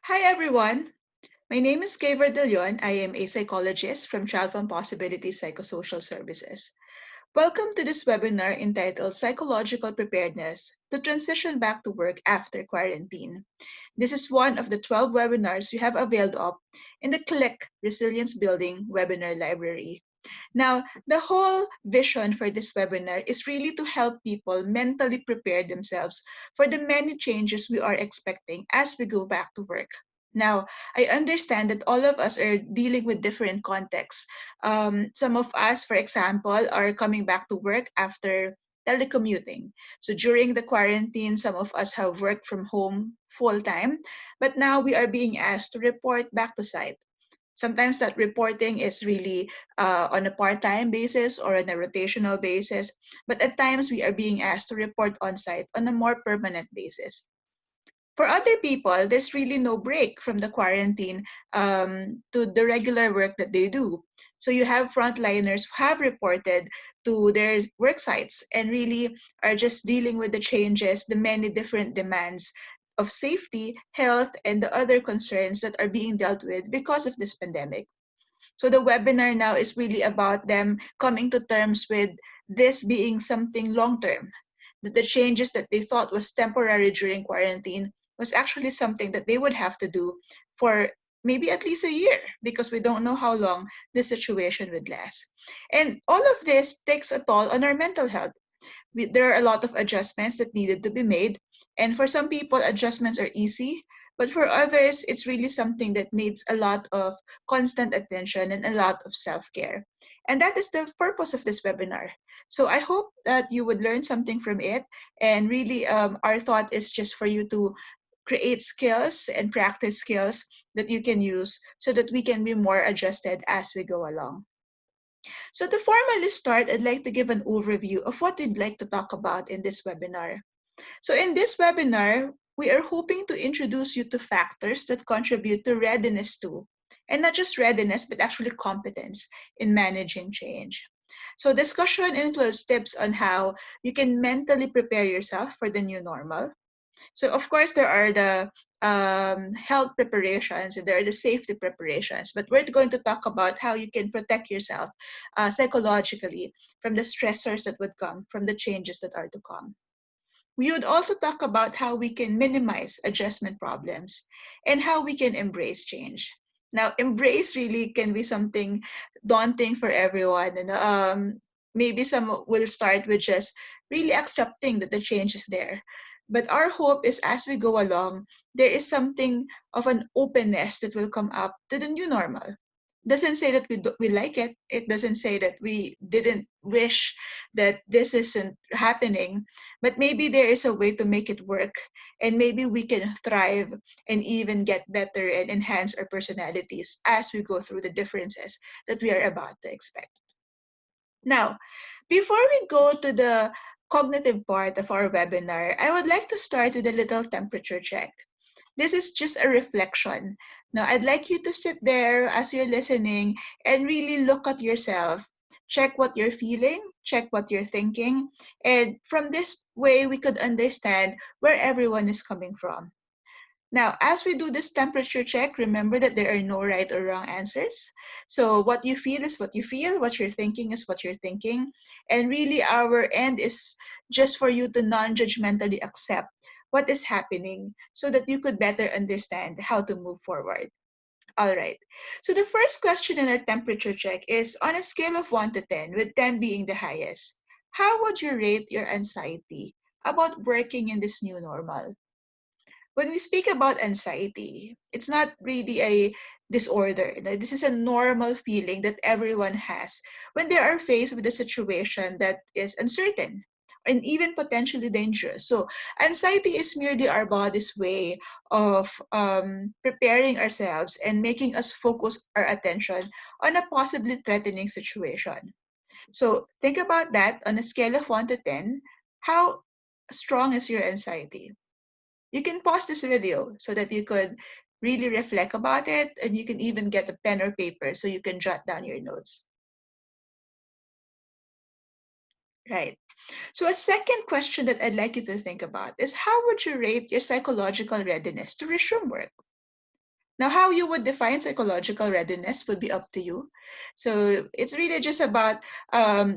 Hi everyone, my name is Kayver De Leon. I am a psychologist from Child from Possibility Psychosocial Services. Welcome to this webinar entitled Psychological Preparedness to Transition Back to Work After Quarantine. This is one of the 12 webinars we have availed up in the CLiC Resilience Building webinar library. Now, the whole vision for this webinar is really to help people mentally prepare themselves for the many changes we are expecting as we go back to work. Now, I understand that all of us are dealing with different contexts. Some of us, for example, are coming back to work after telecommuting. So during the quarantine, some of us have worked from home full time, but now we are being asked to report back to site. Sometimes that reporting is really on a part-time basis or on a rotational basis, but at times we are being asked to report on site on a more permanent basis. For other people, there's really no break from the quarantine to the regular work that they do. So you have frontliners who have reported to their work sites and really are just dealing with the changes, the many different demands of safety, health, and the other concerns that are being dealt with because of this pandemic. So the webinar now is really about them coming to terms with this being something long term, that the changes that they thought was temporary during quarantine was actually something that they would have to do for maybe at least a year because we don't know how long this situation would last. And all of this takes a toll on our mental health. There are a lot of adjustments that needed to be made. And for some people, adjustments are easy. But for others, it's really something that needs a lot of constant attention and a lot of self care. And that is the purpose of this webinar. So I hope that you would learn something from it. And really, our thought is just for you to create skills and practice skills that you can use so that we can be more adjusted as we go along. So to formally start, I'd like to give an overview of what we'd like to talk about in this webinar. So in this webinar, we are hoping to introduce you to factors that contribute to readiness too, and not just readiness, but actually competence in managing change. So discussion includes tips on how you can mentally prepare yourself for the new normal. So of course there are the health preparations and there are the safety preparations, but we're going to talk about how you can protect yourself psychologically from the stressors that would come from the changes that are to come. We would also talk about how we can minimize adjustment problems and how we can embrace change. Now, embrace really can be something daunting for everyone. And maybe some will start with just really accepting that the change is there. But our hope is as we go along, there is something of an openness that will come up to the new normal. Doesn't say that we like it. It doesn't say that we didn't wish that this isn't happening, but maybe there is a way to make it work, and maybe we can thrive and even get better and enhance our personalities as we go through the differences that we are about to expect. Now, before we go to the cognitive part of our webinar, I would like to start with a little temperature check. This is just a reflection. Now, I'd like you to sit there as you're listening and really look at yourself. Check what you're feeling, check what you're thinking, and from this way, we could understand where everyone is coming from. Now, as we do this temperature check, remember that there are no right or wrong answers. So, what you feel is what you feel, what you're thinking is what you're thinking. And really, our end is just for you to non judgmentally accept what is happening so that you could better understand how to move forward. All right. So, the first question in our temperature check is on a scale of 1 to 10, with 10 being the highest, how would you rate your anxiety about working in this new normal? When we speak about anxiety, it's not really a disorder. This is a normal feeling that everyone has when they are faced with a situation that is uncertain and even potentially dangerous. So, anxiety is merely our body's way of preparing ourselves and making us focus our attention on a possibly threatening situation. So, think about that on a scale of 1 to 10. How strong is your anxiety? You can pause this video so that you could really reflect about it, and you can even get a pen or paper so you can jot down your notes. Right. So a second question that I'd like you to think about is how would you rate your psychological readiness to resume work? Now, how you would define psychological readiness would be up to you. So it's really just about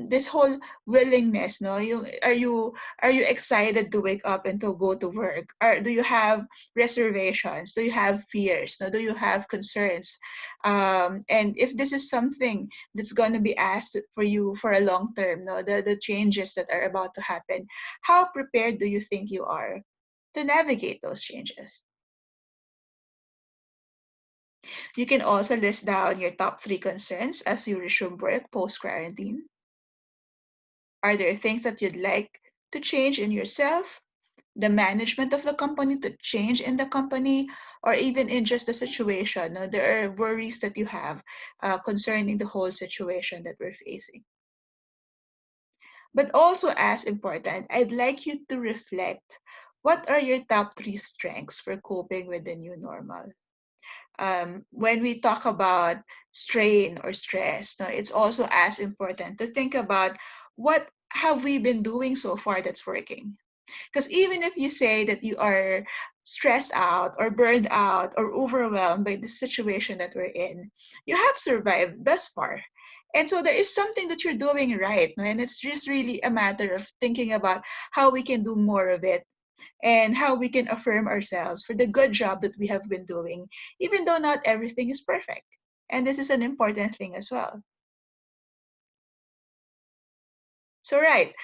this whole willingness. No, are you excited to wake up and to go to work? Or do you have reservations? Do you have fears? No, do you have concerns? And if this is something that's going to be asked for you for a long term, no, the changes that are about to happen, how prepared do you think you are to navigate those changes? You can also list down your top three concerns as you resume work post quarantine. Are there things that you'd like to change in yourself, the management of the company, to change in the company, or even in just the situation? No, there are worries that you have concerning the whole situation that we're facing. But also, as important, I'd like you to reflect, what are your top three strengths for coping with the new normal? When we talk about strain or stress, no, it's also as important to think about, what have we been doing so far that's working? Because even if you say that you are stressed out or burned out or overwhelmed by the situation that we're in, you have survived thus far. And so there is something that you're doing right. No? And it's just really a matter of thinking about how we can do more of it, and how we can affirm ourselves for the good job that we have been doing, even though not everything is perfect. And this is an important thing as well. So, right,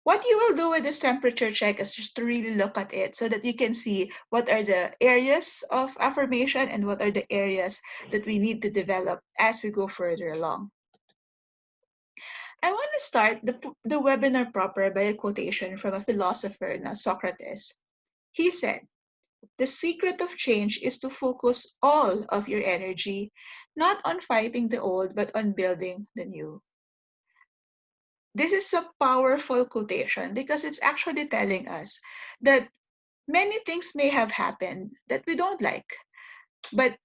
what you will do with this temperature check is just to really look at it so that you can see what are the areas of affirmation and what are the areas that we need to develop as we go further along. I want to start the webinar proper by a quotation from a philosopher, na Socrates. He said, "The secret of change is to focus all of your energy not on fighting the old, but on building the new." This is a powerful quotation because it's actually telling us that many things may have happened that we don't like, but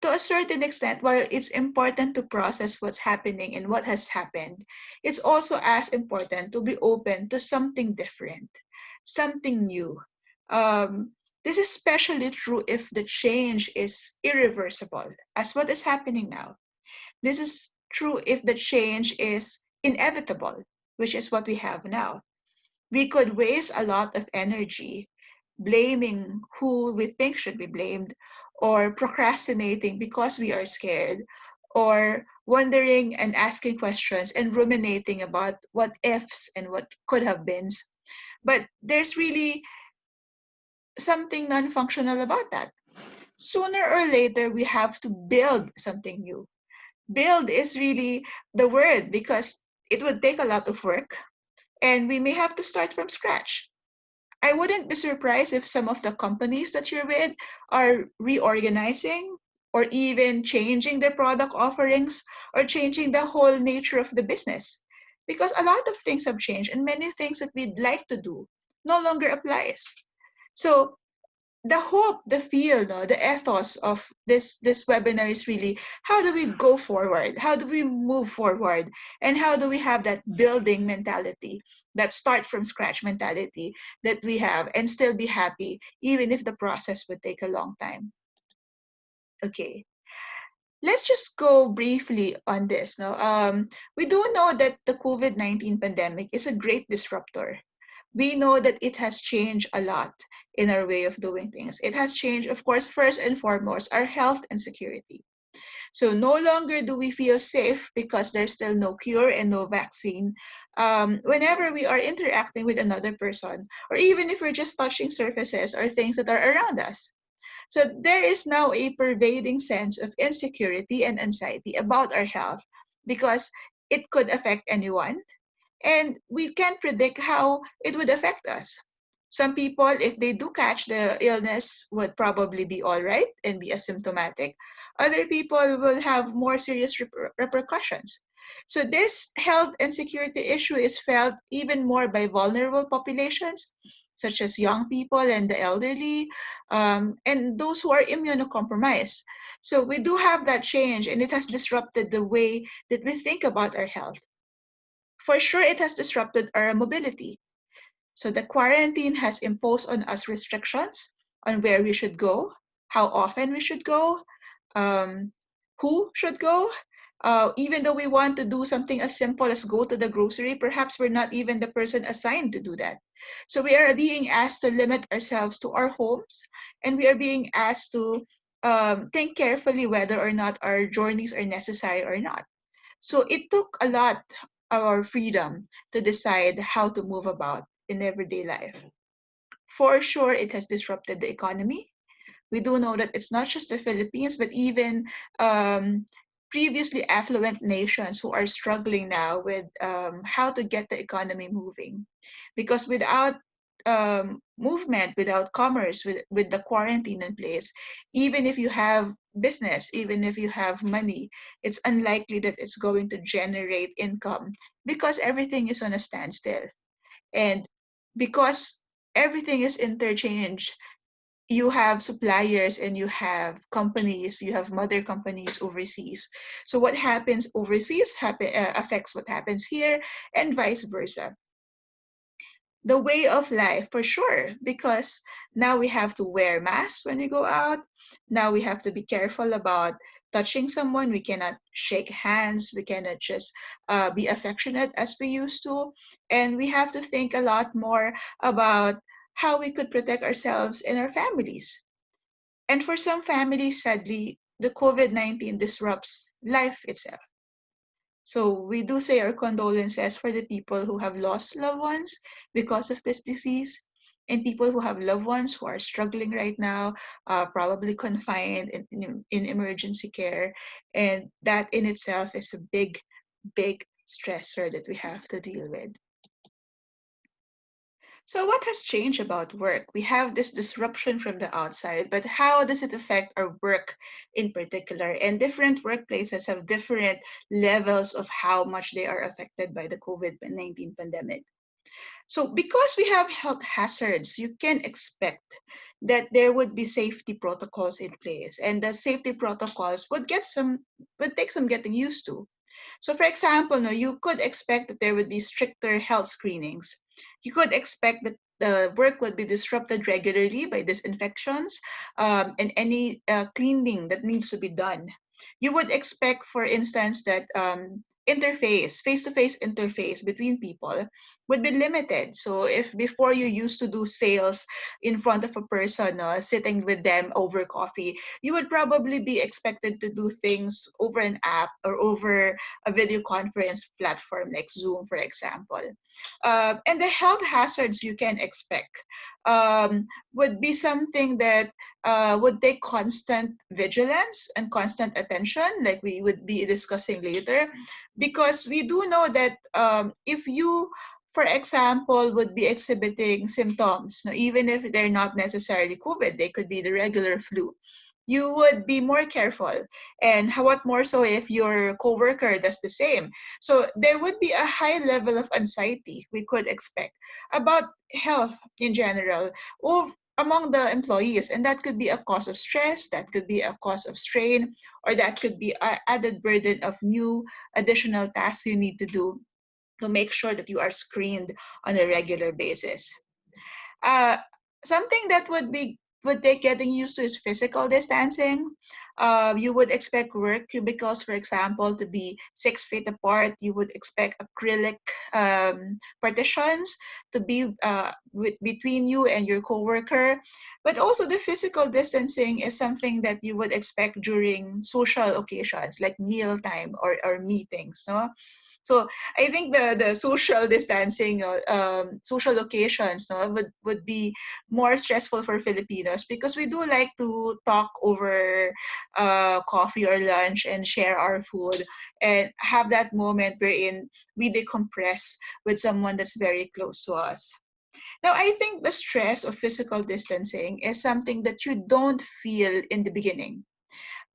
to a certain extent, while it's important to process what's happening and what has happened, it's also as important to be open to something different, something new. Um, this is especially true if the change is irreversible, as what is happening now. This is true if the change is inevitable, which is what we have now. We could waste a lot of energy blaming who we think should be blamed, or procrastinating because we are scared, or wondering and asking questions and ruminating about what ifs and what could have beens. But there's really something non functional about that. Sooner or later, we have to build something new. Build is really the word because it would take a lot of work, and we may have to start from scratch. I wouldn't be surprised if some of the companies that you're with are reorganizing or even changing their product offerings or changing the whole nature of the business, because a lot of things have changed and many things that we'd like to do no longer applies. So the hope, the feel, no, the ethos of this webinar is really, how do we go forward? How do we move forward? And how do we have that building mentality, that start from scratch mentality that we have, and still be happy even if the process would take a long time? Okay, let's just go briefly on this. No, we do know that the COVID-19 pandemic is a great disruptor. We know that it has changed a lot in our way of doing things. It has changed, of course, first and foremost, our health and security. So no longer do we feel safe because there's still no cure and no vaccine. Whenever we are interacting with another person, or even if we're just touching surfaces or things that are around us. So there is now a pervading sense of insecurity and anxiety about our health because it could affect anyone, and we can't predict how it would affect us. Some people, if they do catch the illness, would probably be all right and be asymptomatic. Other people will have more serious repercussions. So, this health and security issue is felt even more by vulnerable populations, such as young people and the elderly, and those who are immunocompromised. So, we do have that change, and it has disrupted the way that we think about our health. For sure, it has disrupted our mobility. So the quarantine has imposed on us restrictions on where we should go, how often we should go, um, who should go. Even though we want to do something as simple as go to the grocery, perhaps we're not even the person assigned to do that. So we are being asked to limit ourselves to our homes, and we are being asked to think carefully whether or not our journeys are necessary or not. So it took a lot of our freedom to decide how to move about in everyday life. For sure, it has disrupted the economy. We do know that it's not just the Philippines, but even um, previously affluent nations who are struggling now with how to get the economy moving. Because without movement, without commerce, with the quarantine in place, even if you have business, even if you have money, it's unlikely that it's going to generate income because everything is on a standstill. And because everything is interchanged, you have suppliers and you have companies, you have mother companies overseas. So what happens overseas affects what happens here, and vice versa. The way of life, for sure, because now we have to wear masks when we go out. Now we have to be careful about touching someone. We cannot shake hands. We cannot just be affectionate as we used to. And we have to think a lot more about how we could protect ourselves and our families. And for some families, sadly, the COVID-19 disrupts life itself. So we do say our condolences for the people who have lost loved ones because of this disease, and people who have loved ones who are struggling right now, probably confined in emergency care. And that in itself is a big, big stressor that we have to deal with. So, what has changed about work? We have this disruption from the outside, but how does it affect our work in particular? And different workplaces have different levels of how much they are affected by the COVID-19 pandemic. So, because we have health hazards, you can expect that there would be safety protocols in place, and the safety protocols would take some getting used to. So, for example, no, you could expect that there would be stricter health screenings. You could expect that the work would be disrupted regularly by disinfections and any cleaning that needs to be done. You would expect, for instance, that face-to-face interface between people would be limited. So if before you used to do sales in front of a person, sitting with them over coffee, you would probably be expected to do things over an app or over a video conference platform like Zoom, for example. And the health hazards you can expect would be something that would take constant vigilance and constant attention, like we would be discussing later, because we do know that if you, for example, would be exhibiting symptoms, now, even if they're not necessarily COVID, they could be the regular flu, you would be more careful. And what more so if your coworker does the same. So there would be a high level of anxiety we could expect about health in general of among the employees, and that could be a cause of stress, that could be a cause of strain, or that could be an added burden of new additional tasks you need to do to make sure that you are screened on a regular basis. Uh, Something that would take getting used to is physical distancing. You would expect work cubicles, for example, to be 6 feet apart. You would expect acrylic partitions to be between you and your coworker. But also the physical distancing is something that you would expect during social occasions like mealtime or meetings. No? So I think the social distancing, social occasions, no, would be more stressful for Filipinos because we do like to talk over coffee or lunch and share our food and have that moment wherein we decompress with someone that's very close to us. Now, I think the stress of physical distancing is something that you don't feel in the beginning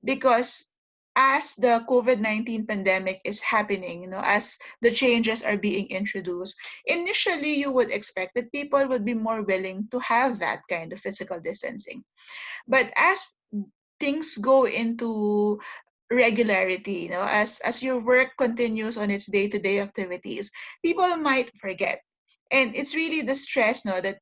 because as the COVID-19 pandemic is happening, as the changes are being introduced, initially you would expect that people would be more willing to have that kind of physical distancing. But as things go into regularity, as your work continues on its day-to-day activities, people might forget. And it's really the stress, no, that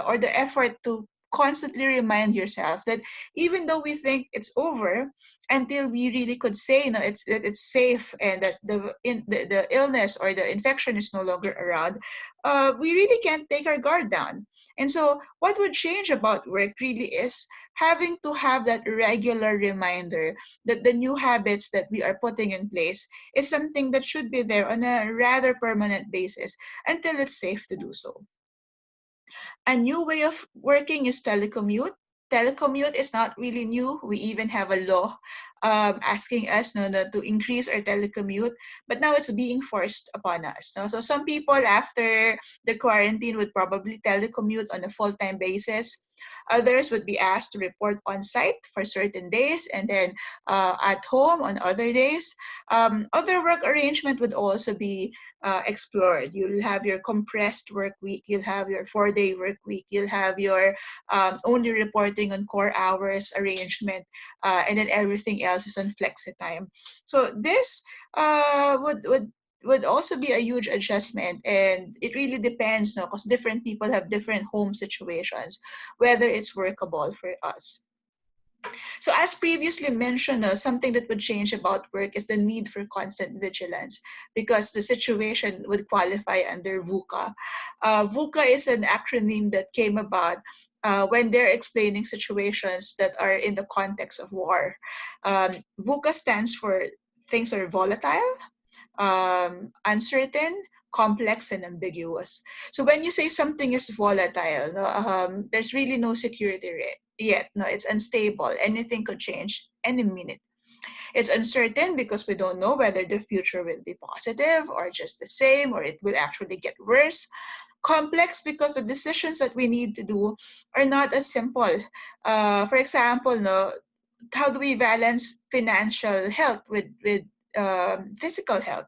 or the effort to constantly remind yourself that even though we think it's over, until we really could say, it's safe, and that the illness or the infection is no longer around, we really can't take our guard down. And so what would change about work really is having to have that regular reminder that the new habits that we are putting in place is something that should be there on a rather permanent basis until it's safe to do so. A new way of working is telecommute. Telecommute is not really new. We even have a law asking us, to increase our telecommute, but now it's being forced upon us. No? So some people after the quarantine would probably telecommute on a full-time basis. Others would be asked to report on site for certain days and then at home on other days. Other work arrangement would also be explored. You'll have your compressed work week, you'll have your 4-day work week, you'll have your only reporting on core hours arrangement, and then everything else is on flexi time. So this would also be a huge adjustment, and it really depends, no, because different people have different home situations, whether it's workable for us. So as previously mentioned, something that would change about work is the need for constant vigilance, because the situation would qualify under VUCA. VUCA is an acronym that came about when they're explaining situations that are in the context of war. VUCA stands for things are volatile, uncertain, complex, and ambiguous. So when you say something is volatile, no, there's really no security yet. No, it's unstable. Anything could change any minute. It's uncertain because we don't know whether the future will be positive or just the same, or it will actually get worse. Complex because the decisions that we need to do are not as simple. For example, no, how do we balance financial health with physical health?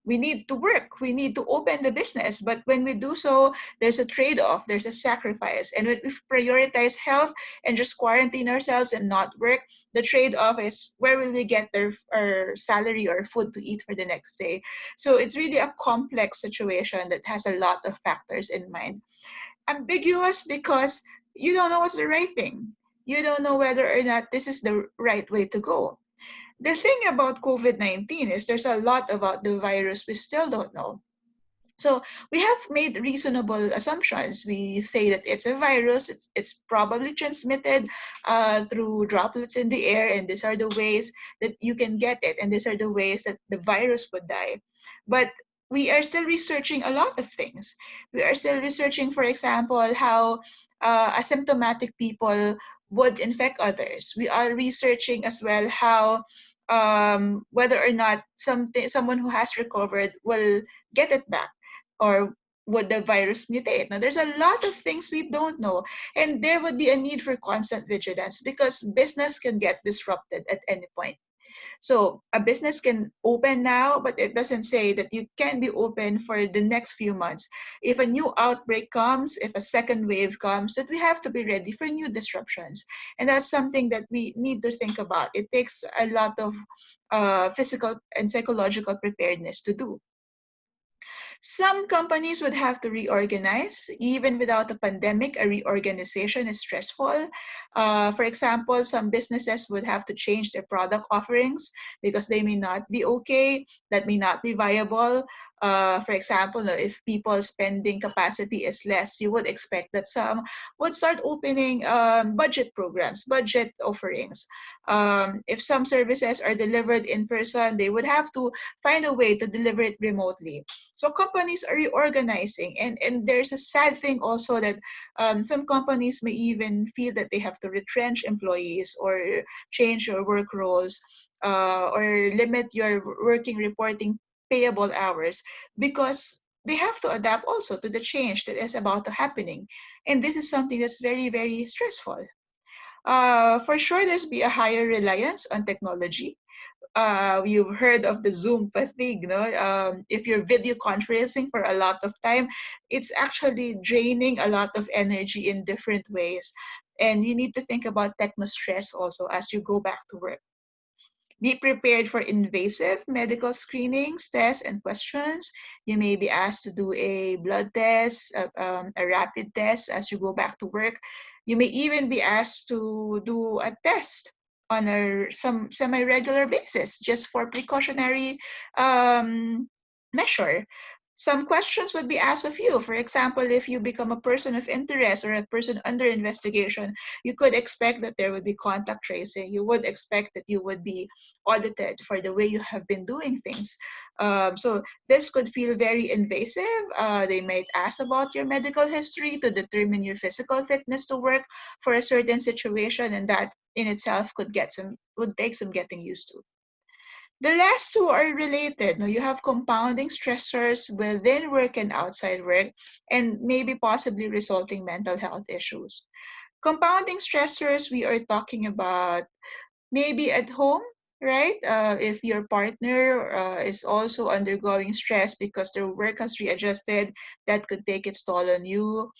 We need to work, we need to open the business, but when we do so, there's a trade-off, there's a sacrifice. And when we prioritize health and just quarantine ourselves and not work, the trade-off is where will we get our salary or food to eat for the next day. So it's really a complex situation that has a lot of factors in mind. Ambiguous because you don't know what's the right thing, you don't know whether or not this is the right way to go. The thing about COVID-19 is there's a lot about the virus we still don't know. So we have made reasonable assumptions. We say that it's a virus, it's probably transmitted through droplets in the air, and these are the ways that you can get it, and these are the ways that the virus would die. But we are still researching a lot of things. We are still researching, for example, how asymptomatic people would infect others. We are researching as well how whether or not someone who has recovered will get it back, or would the virus mutate? Now, there's a lot of things we don't know, and there would be a need for constant vigilance because business can get disrupted at any point. So a business can open now, but it doesn't say that you can be open for the next few months. If a new outbreak comes, if a second wave comes, that we have to be ready for new disruptions. And that's something that we need to think about. It takes a lot of physical and psychological preparedness to do. Some companies would have to reorganize. Even without a pandemic, a reorganization is stressful. For example, some businesses would have to change their product offerings because they may not be okay, that may not be viable. For example, if people's spending capacity is less, you would expect that some would start opening budget programs, budget offerings. If some services are delivered in person, they would have to find a way to deliver it remotely. So companies are reorganizing, and there's a sad thing also that some companies may even feel that they have to retrench employees or change your work roles, or limit your working reporting payable hours because they have to adapt also to the change that is about to happening. And this is something that's very, very stressful. For sure, there's be a higher reliance on technology. You've heard of the Zoom fatigue, no? If you're video conferencing for a lot of time, it's actually draining a lot of energy in different ways. And you need to think about techno stress also as you go back to work. Be prepared for invasive medical screenings, tests, and questions. You may be asked to do a blood test, a rapid test as you go back to work. You may even be asked to do a test on some semi-regular basis just for precautionary um, measure. Some questions would be asked of you. For example, if you become a person of interest or a person under investigation, you could expect that there would be contact tracing. You would expect that you would be audited for the way you have been doing things. So this could feel very invasive. They might ask about your medical history to determine your physical fitness to work for a certain situation, and that in itself would take some getting used to. The last two are related. No, you have compounding stressors within work and outside work, and maybe possibly resulting mental health issues. Compounding stressors, we are talking about maybe at home, right? If your partner is also undergoing stress because their work has readjusted, that could take its toll on you.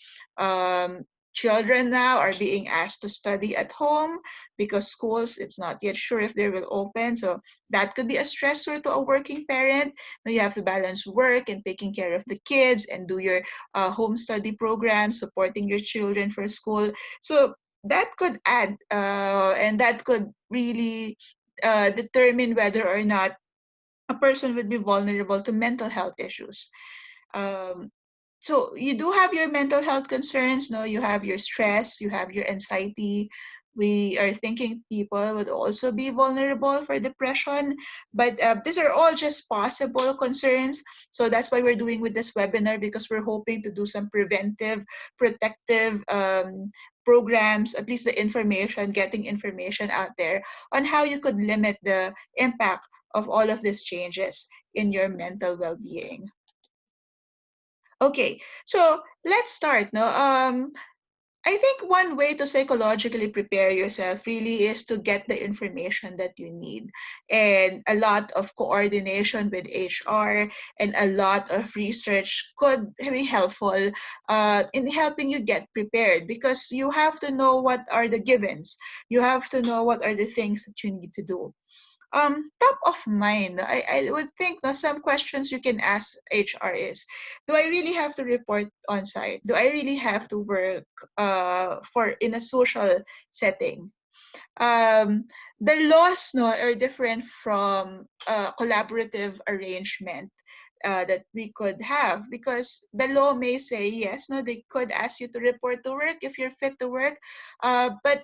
Children now are being asked to study at home because schools, it's not yet sure if they will open. So that could be a stressor to a working parent. Now you have to balance work and taking care of the kids and do your home study program, supporting your children for school. So that could add and that could really determine whether or not a person would be vulnerable to mental health issues. Um, so you do have your mental health concerns, no? You have your stress, you have your anxiety. We are thinking people would also be vulnerable for depression, but these are all just possible concerns. So that's why we're doing with this webinar, because we're hoping to do some preventive, protective programs, at least the information, getting information out there on how you could limit the impact of all of these changes in your mental well-being. Okay, so let's start. No, I think one way to psychologically prepare yourself really is to get the information that you need, and a lot of coordination with HR and a lot of research could be helpful in helping you get prepared, because you have to know what are the givens. You have to know what are the things that you need to do. Top of mind, I would think that some questions you can ask HR is, do I really have to report on site? Do I really have to work for in a social setting? um, the laws, no, are different from collaborative arrangement that we could have, because the law may say yes, no, they could ask you to report to work if you're fit to work, but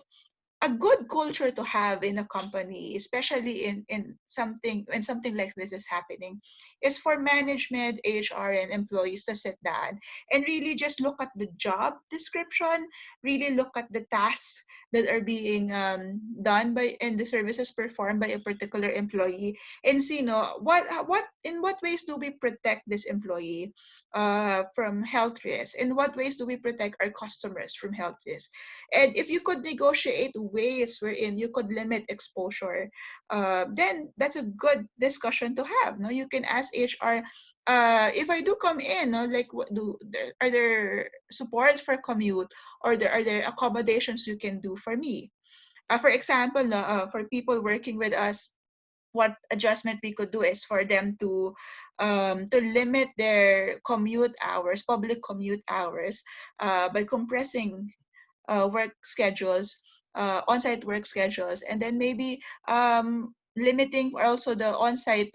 a good culture to have in a company, especially in something when something like this is happening, is for management, HR, and employees to sit down and really just look at the job description, really look at the tasks that are being done by and the services performed by a particular employee, and see, no, what in what ways do we protect this employee from health risks, in what ways do we protect our customers from health risks. And if you could negotiate ways wherein you could limit exposure, then that's a good discussion to have. No, you can ask HR, if I do come in, no, like are there supports for commute, or are there accommodations you can do for me? For example, no, for people working with us, what adjustment we could do is for them to limit their commute hours, public commute hours, by compressing work schedules, on-site work schedules, and then maybe limiting also the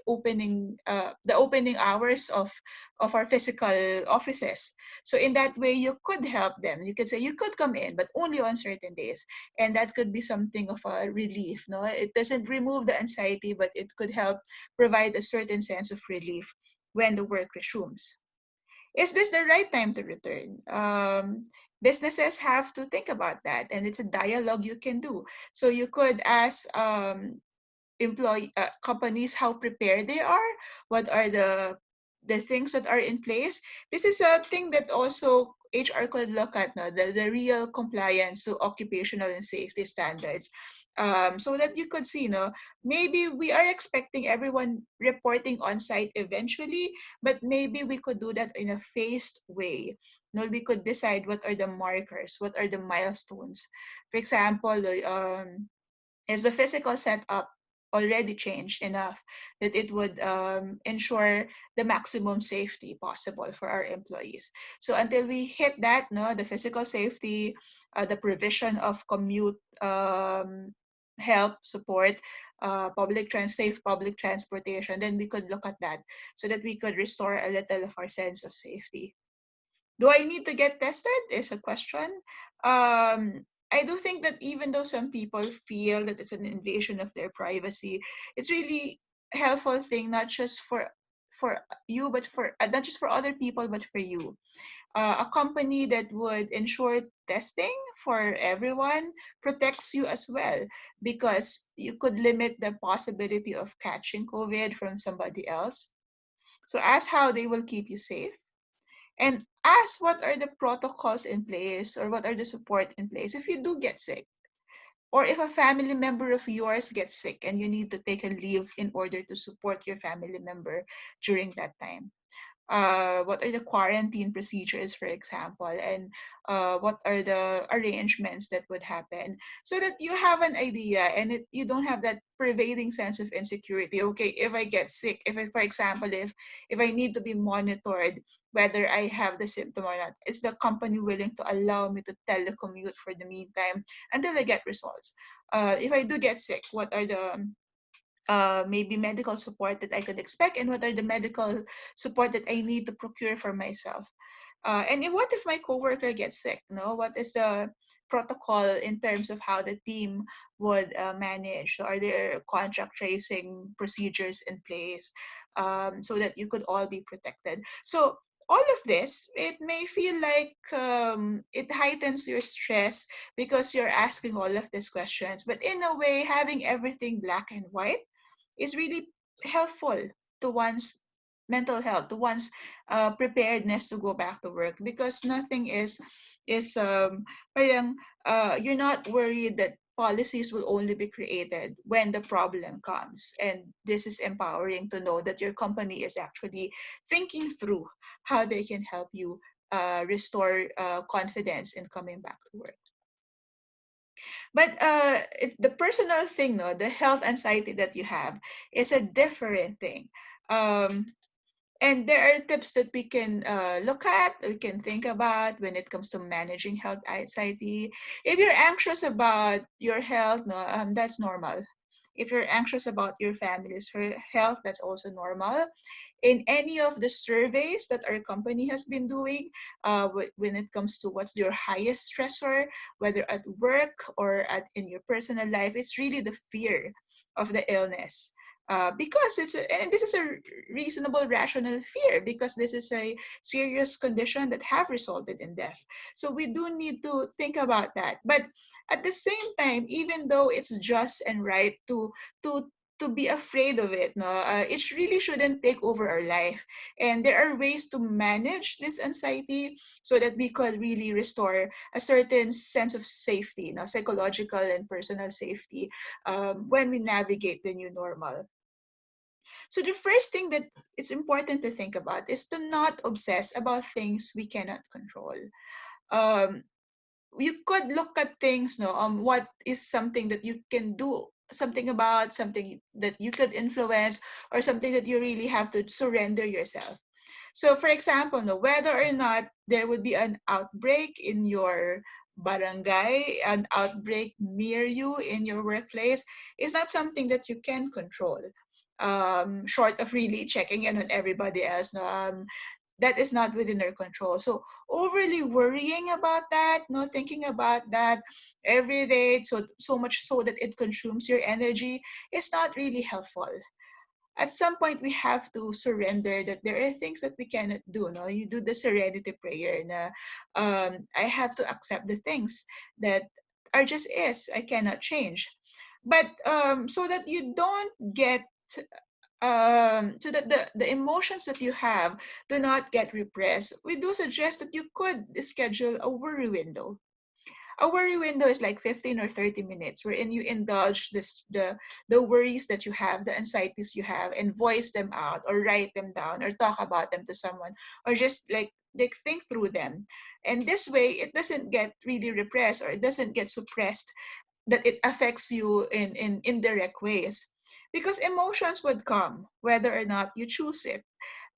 opening hours of our physical offices. So in that way, you could help them. You could say you could come in, but only on certain days, and that could be something of a relief. No, it doesn't remove the anxiety, but it could help provide a certain sense of relief when the work resumes. Is this the right time to return? Businesses have to think about that, and it's a dialogue you can do. So you could ask employee companies how prepared they are, what are the things that are in place. This is a thing that also HR could look at, no, the real compliance to occupational and safety standards, so that you could see, no, maybe we are expecting everyone reporting on site eventually, but maybe we could do that in a phased way. No, we could decide what are the markers, what are the milestones. For example, is the physical setup already changed enough that it would ensure the maximum safety possible for our employees. So until we hit that, no, the physical safety, the provision of commute help, support, safe public transportation, then we could look at that so that we could restore a little of our sense of safety. Do I need to get tested? Is a question. I do think that even though some people feel that it's an invasion of their privacy, it's really helpful thing not just for you, but for not just for other people, but for you. A company that would ensure testing for everyone protects you as well, because you could limit the possibility of catching COVID from somebody else. So ask how they will keep you safe, and ask what are the protocols in place or what are the support in place if you do get sick, or if a family member of yours gets sick and you need to take a leave in order to support your family member during that time. What are the quarantine procedures, for example, and what are the arrangements that would happen, so that you have an idea and you don't have that pervading sense of insecurity. Okay, if I get sick, for example, if I need to be monitored whether I have the symptom or not, is the company willing to allow me to telecommute for the meantime until I get results? If I do get sick, what are the maybe medical support that I could expect, and what are the medical support that I need to procure for myself? What if my coworker gets sick? No, what is the protocol in terms of how the team would manage? So are there contract tracing procedures in place, so that you could all be protected? So all of this, it may feel like it heightens your stress because you're asking all of these questions. But in a way, having everything black and white is really helpful to one's mental health, to one's preparedness to go back to work, because nothing is parang you're not worried that policies will only be created when the problem comes, and this is empowering to know that your company is actually thinking through how they can help you restore confidence in coming back to work. But the personal thing, no, the health anxiety that you have is a different thing. Um, and there are tips that we can look at, we can think about when it comes to managing health anxiety. If you're anxious about your health, no, that's normal. If you're anxious about your family's health, that's also normal. In any of the surveys that our company has been doing, when it comes to what's your highest stressor, whether at work or in your personal life, it's really the fear of the illness. Because and this is a reasonable, rational fear, because this is a serious condition that have resulted in death. So we do need to think about that. But at the same time, even though it's just and right to to be afraid of it, no, it really shouldn't take over our life. And there are ways to manage this anxiety so that we could really restore a certain sense of safety, no, psychological and personal safety, when we navigate the new normal. So the first thing that it's important to think about is to not obsess about things we cannot control. Um, you could look at things, no, what is something that you can do something about, something that you could influence, or something that you really have to surrender yourself. So for example, no, whether or not there would be an outbreak in your barangay, an outbreak near you in your workplace, is not something that you can control, short of really checking in on everybody else. No, that is not within our control. So overly worrying about that, no, thinking about that every day, so much so that it consumes your energy, is not really helpful. At some point we have to surrender that there are things that we cannot do. No, you do the serenity prayer. Na, I have to accept the things that are just is. I cannot change. But so that you don't get so that the emotions that you have do not get repressed, we do suggest that you could schedule a worry window. A worry window is like 15 or 30 minutes wherein you indulge the worries that you have, the anxieties you have, and voice them out or write them down or talk about them to someone, or just like think through them. And this way it doesn't get really repressed, or it doesn't get suppressed, that it affects you in indirect ways. because emotions would come whether or not you choose it.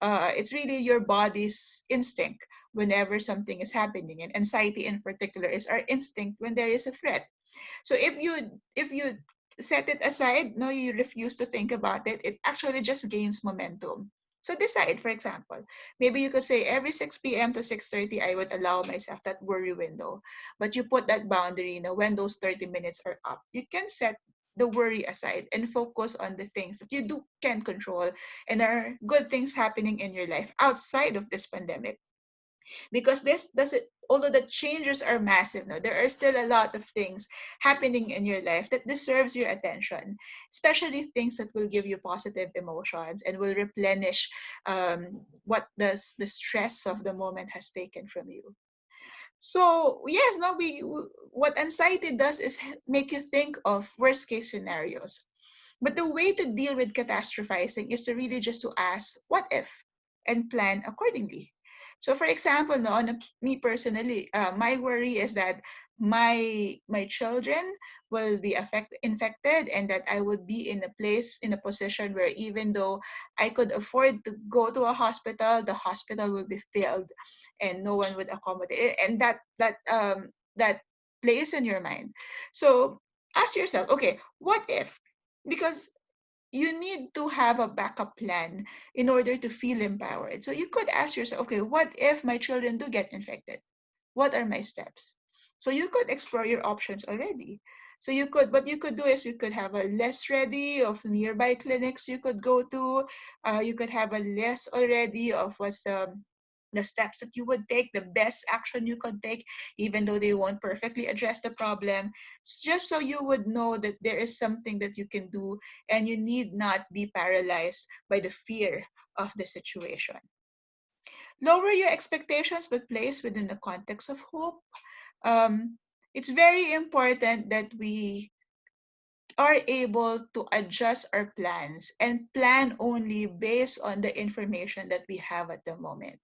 It's really your body's instinct whenever something is happening, and anxiety in particular is our instinct when there is a threat. So if you set it aside, no, you refuse to think about it, it actually just gains momentum. So decide, for example, maybe you could say every 6 p.m. to 6:30, I would allow myself that worry window. But you put that boundary, when those 30 minutes are up, you can set the worry aside and focus on the things that you can control and are good things happening in your life outside of this pandemic. Because this doesn't, although the changes are massive now, there are still a lot of things happening in your life that deserves your attention, especially things that will give you positive emotions and will replenish what the stress of the moment has taken from you. So yes, no, what anxiety does is make you think of worst case scenarios. But the way to deal with catastrophizing is to really just to ask, what if, and plan accordingly. So, for example, no, on me personally, my worry is that my children will be infected, and that I would be in a position where even though I could afford to go to a hospital, the hospital will be filled, and no one would accommodate. And that plays in your mind. So ask yourself, okay, what if? Because you need to have a backup plan in order to feel empowered. So you could ask yourself, okay, what if my children do get infected? What are my steps? So you could explore your options already. So what you could do is you could have a list ready of nearby clinics you could go to. You could have a list already of what's the steps that you would take, the best action you could take, even though they won't perfectly address the problem, just so you would know that there is something that you can do and you need not be paralyzed by the fear of the situation. Lower your expectations but place within the context of hope. um, it's very important that we are able to adjust our plans and plan only based on the information that we have at the moment.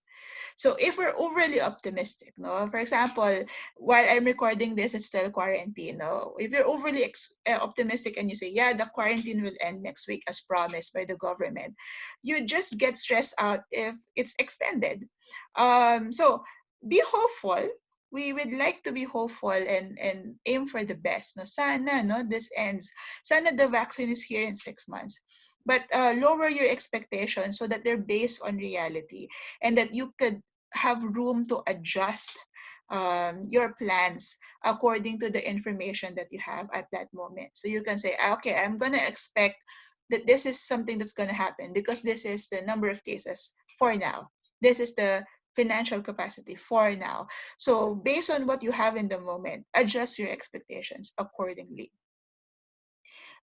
So if we're overly optimistic, no, for example, while I'm recording this, it's still quarantine. No, if you're overly optimistic and you say, yeah, the quarantine will end next week as promised by the government, you just get stressed out if it's extended. So be hopeful. We would like to be hopeful and aim for the best. No, sana, no, this ends. Sana the vaccine is here in 6 months. But lower your expectations so that they're based on reality, and that you could have room to adjust your plans according to the information that you have at that moment. So you can say, okay, I'm going to expect that this is something that's going to happen because this is the number of cases for now. This is the financial capacity for now. So based on what you have in the moment, adjust your expectations accordingly.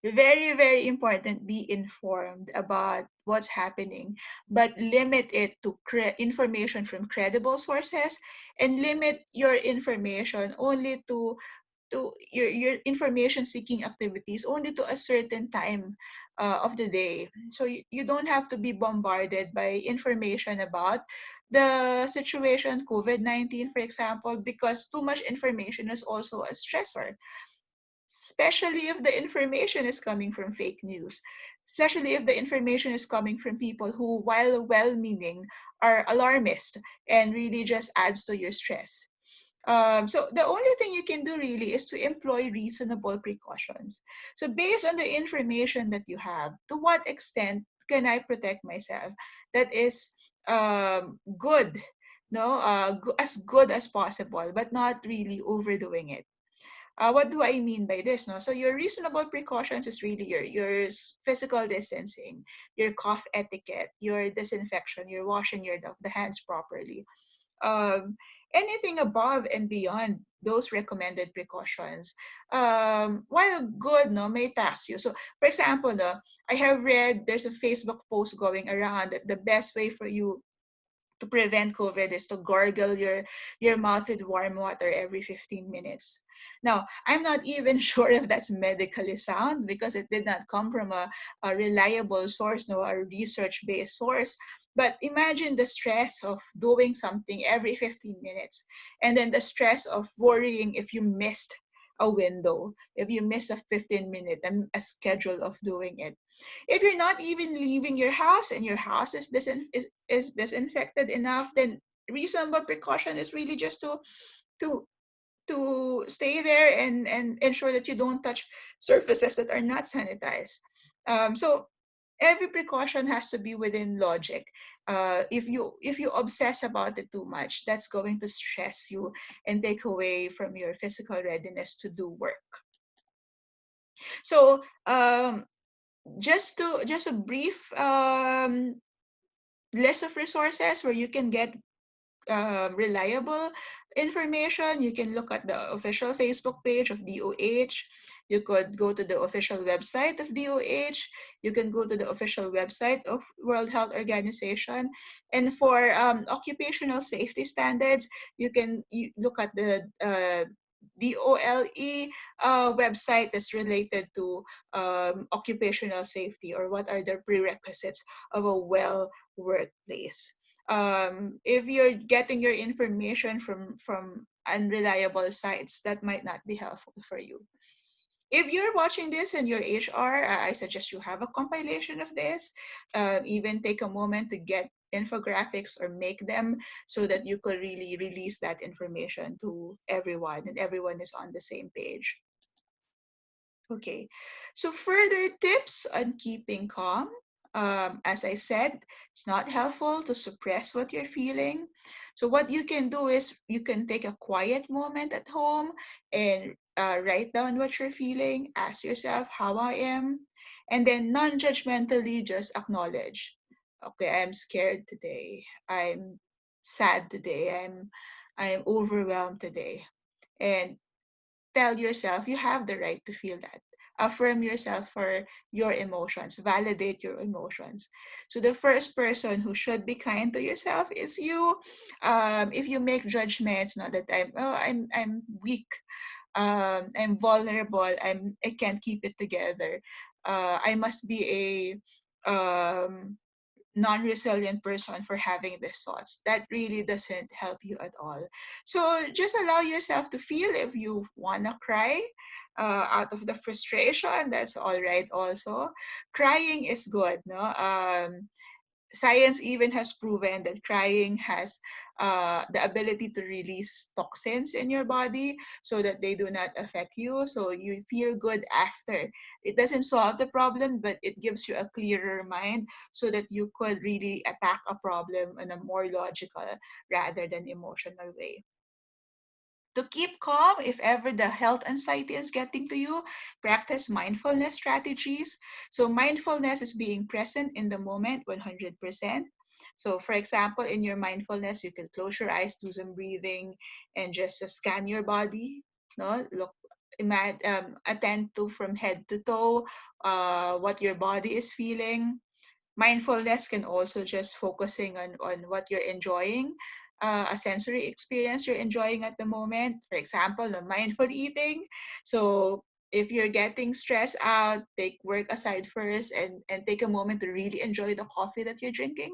Very, very important, be informed about what's happening, but limit it to information from credible sources, and limit your information only to your information seeking activities only to a certain time of the day. So you don't have to be bombarded by information about the situation, COVID-19, for example, because too much information is also a stressor, especially if the information is coming from fake news, especially if the information is coming from people who, while well-meaning, are alarmist and really just adds to your stress. So the only thing you can do really is to employ reasonable precautions. So based on the information that you have, to what extent can I protect myself? That is good, no, as good as possible, but not really overdoing it. What do I mean by this? No, so your reasonable precautions is really your physical distancing, your cough etiquette, your disinfection, your washing the hands properly. Anything above and beyond those recommended precautions, while good, no, may tax you. So, for example, no, I have read there's a Facebook post going around that the best way for you to prevent COVID is to gargle your mouth with warm water every 15 minutes. Now, I'm not even sure if that's medically sound because it did not come from a reliable source, no, a research-based source. But imagine the stress of doing something every 15 minutes, and then the stress of worrying if you missed a window, if you miss a 15-minute a schedule of doing it. If you're not even leaving your house and your house is disinfected enough, then reasonable precaution is really just to stay there and ensure that you don't touch surfaces that are not sanitized. So every precaution has to be within logic. If you obsess about it too much, that's going to stress you and take away from your physical readiness to do work. So just a brief list of resources where you can get reliable information. You can look at the official Facebook page of DOH. You could go to the official website of DOH. You can go to the official website of World Health Organization. And for occupational safety standards, you look at the DOLE website that's related to occupational safety, or what are the prerequisites of a well workplace. If you're getting your information from unreliable sites, that might not be helpful for you. If you're watching this and you're HR, I suggest you have a compilation of this. Even take a moment to get infographics or make them so that you could really release that information to everyone and everyone is on the same page. Okay, so further tips on keeping calm. As I said, it's not helpful to suppress what you're feeling. So what you can do is you can take a quiet moment at home and write down what you're feeling. Ask yourself how I am, and then non-judgmentally just acknowledge. Okay, I'm scared today. I'm sad today. I'm overwhelmed today, and tell yourself you have the right to feel that. Affirm yourself for your emotions, validate your emotions. So the first person who should be kind to yourself is you. If you make judgments, not that I'm weak, I'm vulnerable, I can't keep it together, I must be a non-resilient person for having these thoughts. That really doesn't help you at all. So just allow yourself to feel. If you want to cry out of the frustration, that's all right also. Crying is good, no? Science even has proven that crying has the ability to release toxins in your body so that they do not affect you. So you feel good after. It doesn't solve the problem, but it gives you a clearer mind so that you could really attack a problem in a more logical rather than emotional way. To keep calm, if ever the health anxiety is getting to you, practice mindfulness strategies. So, mindfulness is being present in the moment 100%. So, for example, in your mindfulness, you can close your eyes, do some breathing, and just scan your body. No, look, attend to from head to toe what your body is feeling. Mindfulness can also just focusing on what you're enjoying, a sensory experience you're enjoying at the moment. For example, the mindful eating. So if you're getting stressed out, take work aside first and take a moment to really enjoy the coffee that you're drinking.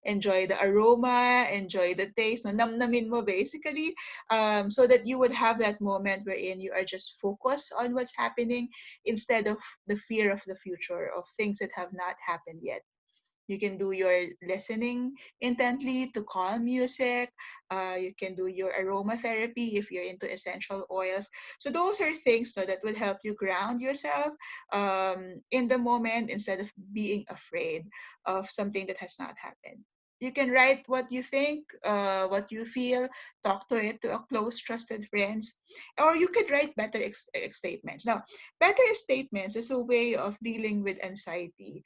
Enjoy the aroma, enjoy the taste, no, namnamin mo basically, so that you would have that moment wherein you are just focused on what's happening instead of the fear of the future, of things that have not happened yet. You can do your listening intently to calm music. You can do your aromatherapy if you're into essential oils. So those are things that will help you ground yourself in the moment instead of being afraid of something that has not happened. You can write what you think, what you feel, talk to it to a close, trusted friends, or you could write better statements. Now, better statements is a way of dealing with anxiety.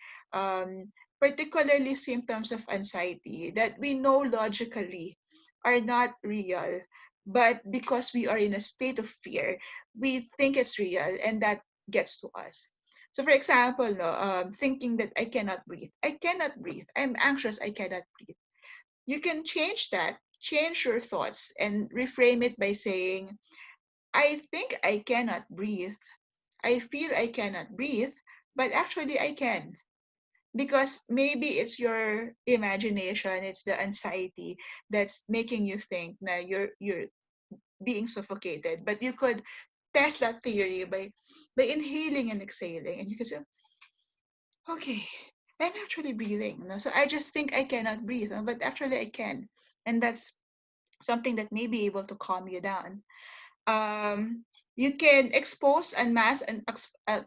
Particularly symptoms of anxiety that we know logically are not real, but because we are in a state of fear, we think it's real, and that gets to us. So, for example, no, thinking that I cannot breathe, I'm anxious, I cannot breathe. You can change that, change your thoughts, and reframe it by saying, I think I cannot breathe. I feel I cannot breathe, but actually I can, because maybe it's your imagination, it's the anxiety that's making you think that you're being suffocated, but you could test that theory by inhaling and exhaling, and you can say, okay, I'm actually breathing. No? So I just think I cannot breathe, no? But actually I can, and that's something that may be able to calm you down. You can expose and mask and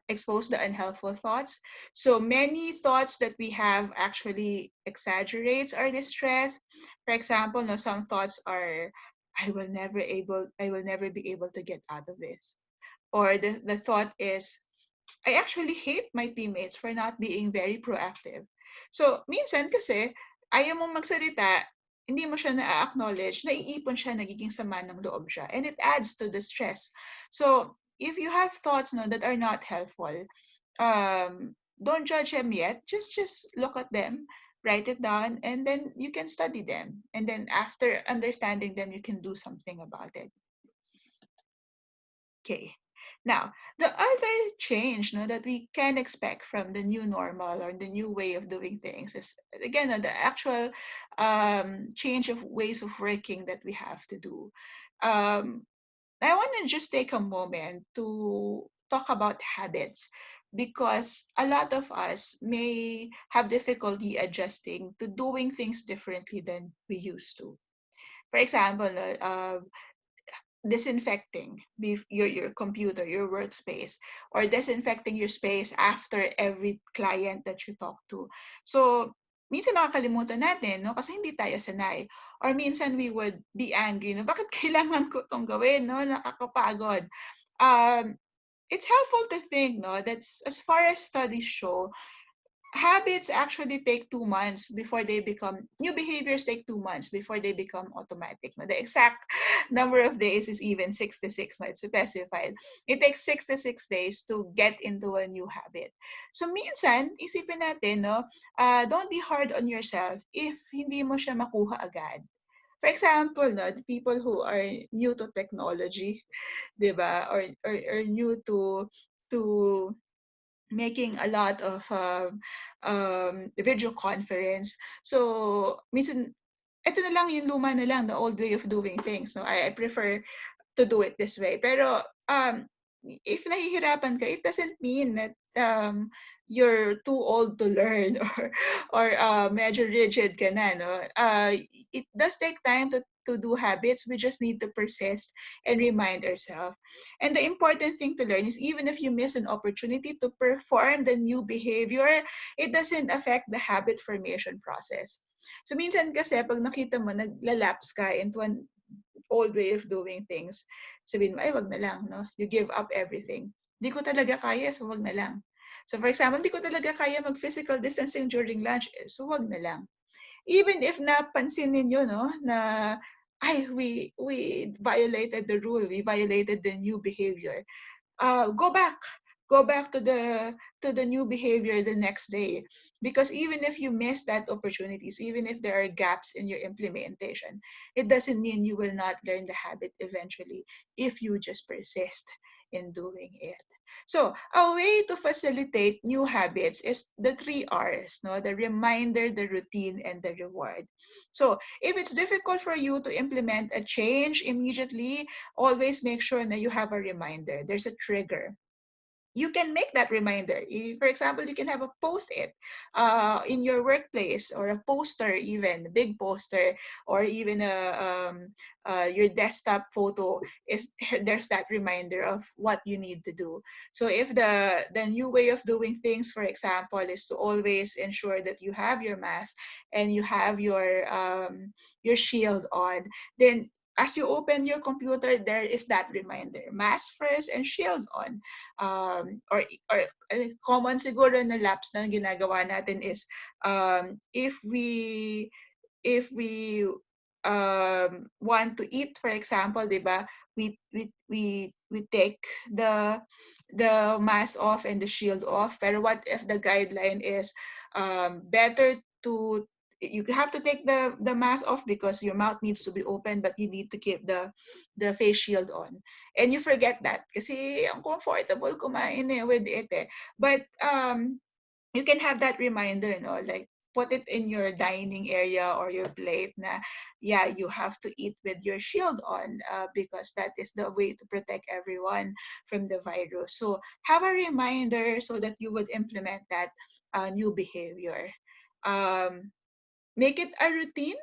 expose the unhelpful thoughts. So many thoughts that we have actually exaggerates our distress. For example, no, some thoughts are, I will never be able to get out of this. Or the thought is, I actually hate my teammates for not being very proactive. So, minsan kasi, ayaw mong magsalita, hindi mo siya na-acknowledge, naiipon siya, nagiging sama ng loob siya. And it adds to the stress. So, if you have thoughts no, that are not helpful, don't judge them yet. Just look at them, write it down, and then you can study them. And then after understanding them, you can do something about it. Okay. Now, the other change no, that we can expect from the new normal or the new way of doing things is, again, the actual change of ways of working that we have to do. Um, I want to just take a moment to talk about habits because a lot of us may have difficulty adjusting to doing things differently than we used to. For example, disinfecting your computer, your workspace, or disinfecting your space after every client that you talk to. So, minsan makakalimutan natin, no? Kasi hindi tayo sanay. Or minsan we would be angry, no? Bakit kailangan ko itong gawin, no? Nakakapagod. It's helpful to think, no? That's as far as studies show, habits actually take 2 months before they become new behaviors take 2 months before they become automatic. No, the exact number of days is even 66. No, it's specified. It takes 66 days to get into a new habit. So minsan, isipin natin, no, don't be hard on yourself if hindi mo siya makuha agad. For example, no, the people who are new to technology, 'di ba? Or new to making a lot of video conference. So, minsan, ito na lang yung luma na lang, the old way of doing things. No? I prefer to do it this way. Pero if nahihirapan ka, it doesn't mean that you're too old to learn or medyo rigid ka na. No? It does take time to do habits. We just need to persist and remind ourselves. And the important thing to learn is even if you miss an opportunity to perform the new behavior, it doesn't affect the habit formation process. So minsan kasi pag nakita mo naglalapse ka into an old way of doing things, sabihin mo, ay, wag na lang, no? You give up everything. Di ko talaga kaya, so wag na lang. So for example, di ko talaga kaya mag-physical distancing during lunch, so wag na lang. Even if napansin ninyo, no, na ay, we violated the rule, we violated the new behavior, go back to the new behavior the next day, because even if you miss that opportunities, even if there are gaps in your implementation, it doesn't mean you will not learn the habit eventually if you just persist in doing it. So a way to facilitate new habits is the 3 R's, no, the reminder, the routine, and the reward. So if it's difficult for you to implement a change immediately, always make sure that you have a reminder. There's a trigger. You can make that reminder. For example, you can have a post-it in your workplace, or a poster, even a big poster, or even your desktop photo is there's that reminder of what you need to do. So if the new way of doing things, for example, is to always ensure that you have your mask and you have your shield on, then as you open your computer, there is that reminder: mask first and shield on. Or common siguro na laps na ginagawa natin is, if we want to eat, for example, 'di ba? We take the mask off and the shield off. Pero what if the guideline is better to you have to take the mask off because your mouth needs to be open, but you need to keep the face shield on, and you forget that kasi ang comfortable kumain with it, eh. But you can have that reminder, no, like put it in your dining area or your plate na, yeah, you have to eat with your shield on, because that is the way to protect everyone from the virus. So have a reminder so that you would implement that new behavior. Um, Make it a routine,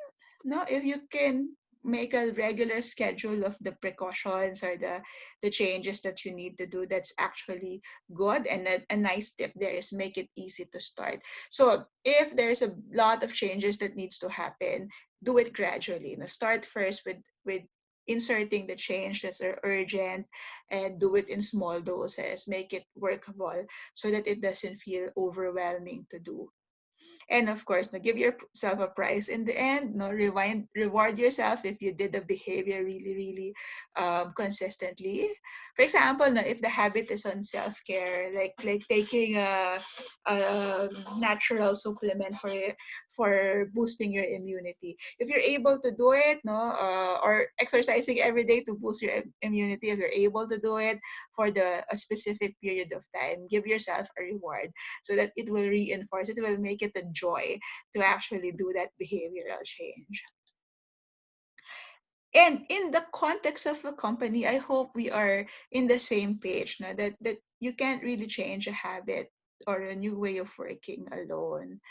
no, if you can make a regular schedule of the precautions or the changes that you need to do, that's actually good. And a nice tip there is make it easy to start. So if there's a lot of changes that needs to happen, do it gradually. You know, start first with inserting the change that's urgent, and do it in small doses, make it workable so that it doesn't feel overwhelming to do. And of course, no, give yourself a prize in the end. No, reward yourself if you did the behavior really, really consistently. For example, no, if the habit is on self care, like taking a natural supplement for boosting your immunity. If you're able to do it, no, or exercising every day to boost your immunity, if you're able to do it for a specific period of time, give yourself a reward so that it will reinforce, it will make it a joy to actually do that behavioral change. And in the context of a company, I hope we are in the same page, no? That you can't really change a habit or a new way of working alone.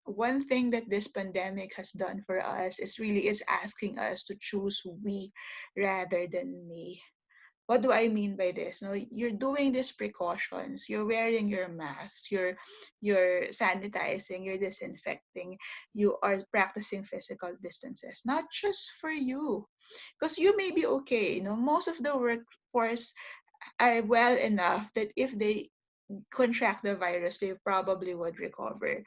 One thing that this pandemic has done for us is asking us to choose we rather than me. What do I mean by this? No, you're doing these precautions. You're wearing your mask. You're sanitizing. You're disinfecting. You are practicing physical distances, not just for you, because you may be okay. You know, most of the workforce are well enough that if they contract the virus, they probably would recover.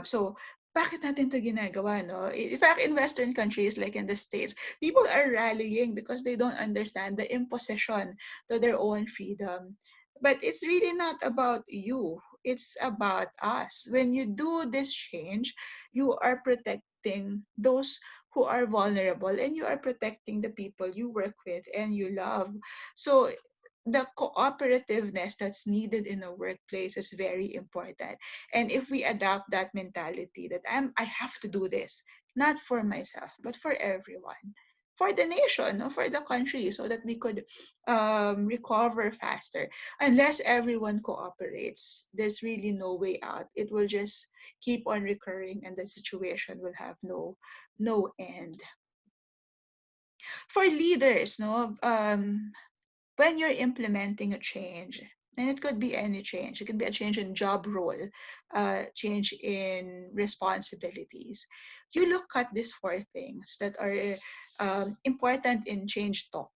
So, bakit natin to ginagawa, no? In fact, in Western countries, like in the States, people are rallying because they don't understand the imposition to their own freedom. But it's really not about you. It's about us. When you do this change, you are protecting those who are vulnerable, and you are protecting the people you work with and you love. So the cooperativeness that's needed in a workplace is very important. And if we adopt that mentality that I have to do this, not for myself, but for everyone, for the nation, no, for the country, so that we could recover faster. Unless everyone cooperates, there's really no way out. It will just keep on recurring, and the situation will have no end. For leaders, no, when you're implementing a change, and it could be any change, it could be a change in job role, change in responsibilities, you look at these four things that are important in change talk,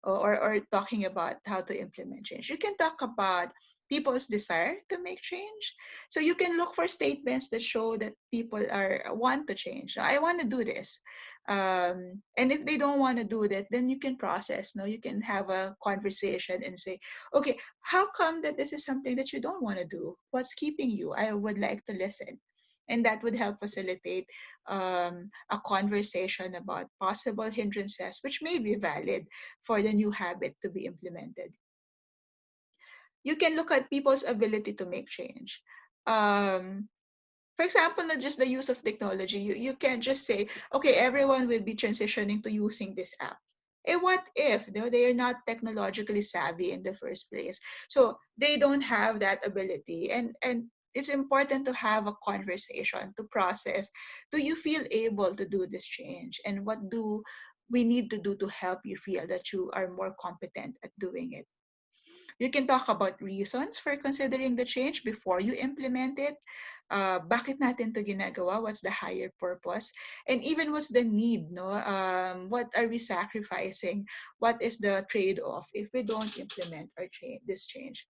or talking about how to implement change. You can talk about people's desire to make change. So you can look for statements that show that people are want to change. I want to do this, and if they don't want to do that, then you can process, no, you can have a conversation and say, okay, how come that this is something that you don't want to do? What's keeping you? I would like to listen. And that would help facilitate a conversation about possible hindrances which may be valid for the new habit to be implemented. You can look at people's ability to make change. um, for example, not just the use of technology, you can't just say, okay, everyone will be transitioning to using this app. What if they are not technologically savvy in the first place? So they don't have that ability. And it's important to have a conversation to process. Do you feel able to do this change? And what do we need to do to help you feel that you are more competent at doing it? You can talk about reasons for considering the change before you implement it. Bakit natin to ginagawa? What's the higher purpose? And even what's the need? No, what are we sacrificing? What is the trade-off if we don't implement this change?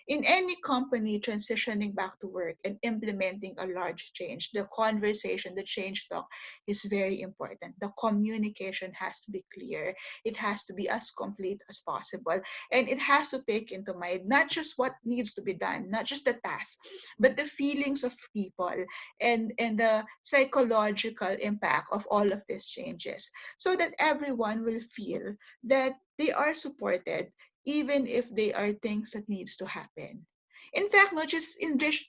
In any company transitioning back to work and implementing a large change, the conversation, the change talk is very important. The communication has to be clear. It has to be as complete as possible. And it has to take into mind not just what needs to be done, not just the task, but the feelings of people, and the psychological impact of all of these changes, so that everyone will feel that they are supported even if they are things that needs to happen. In fact, not just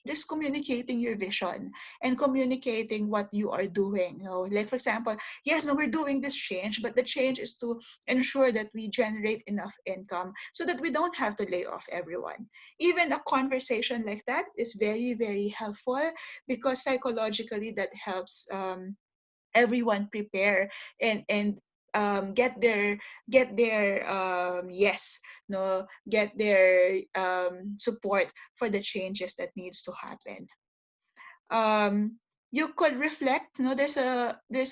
just communicating your vision and communicating what you are doing. Like for example, yes, no, we're doing this change, but the change is to ensure that we generate enough income so that we don't have to lay off everyone. Even a conversation like that is very, very helpful, because psychologically that helps everyone prepare and get their yes, no, get their support for the changes that needs to happen. um, you could reflect. There's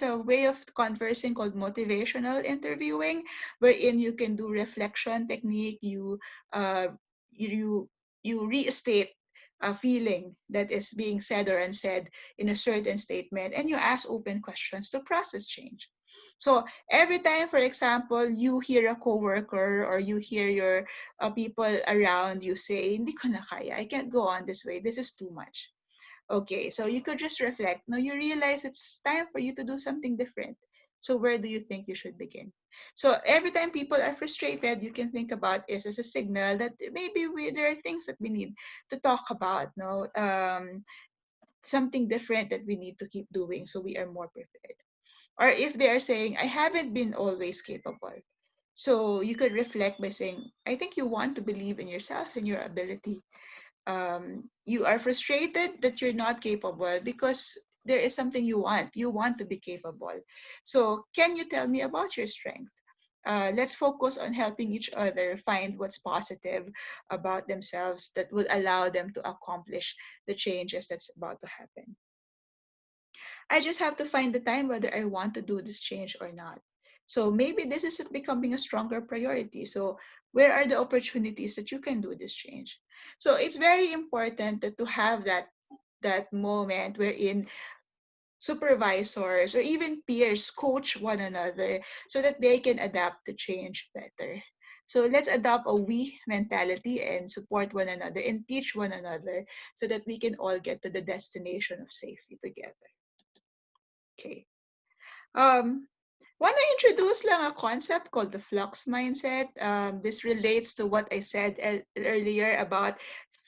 a way of conversing called motivational interviewing, wherein you can do reflection technique. Uh, you you restate a feeling that is being said or unsaid in a certain statement, and you ask open questions to process change. So every time, for example, you hear a coworker or you hear your people around you say, "Hindi ko na kaya. I can't go on this way. This is too much." Okay, so you could just reflect. Now you realize it's time for you to do something different. So where do you think you should begin? So every time people are frustrated, you can think about this as a signal that maybe there are things that we need to talk about. No, something different that we need to keep doing so we are more prepared. Or if they are saying, "I haven't been always capable." So you could reflect by saying, "I think you want to believe in yourself and your ability. You are frustrated that you're not capable because there is something you want to be capable. So can you tell me about your strength? Let's focus on helping each other find what's positive about themselves that will allow them to accomplish the changes that's about to happen. I just have to find the time whether I want to do this change or not. So maybe this is becoming a stronger priority. So where are the opportunities that you can do this change? So it's very important that to have that moment wherein supervisors or even peers coach one another so that they can adapt to change better. So let's adopt a we mentality and support one another and teach one another so that we can all get to the destination of safety together. Okay. Um, Want to introduce lang a concept called the flux mindset. This relates to what I said earlier about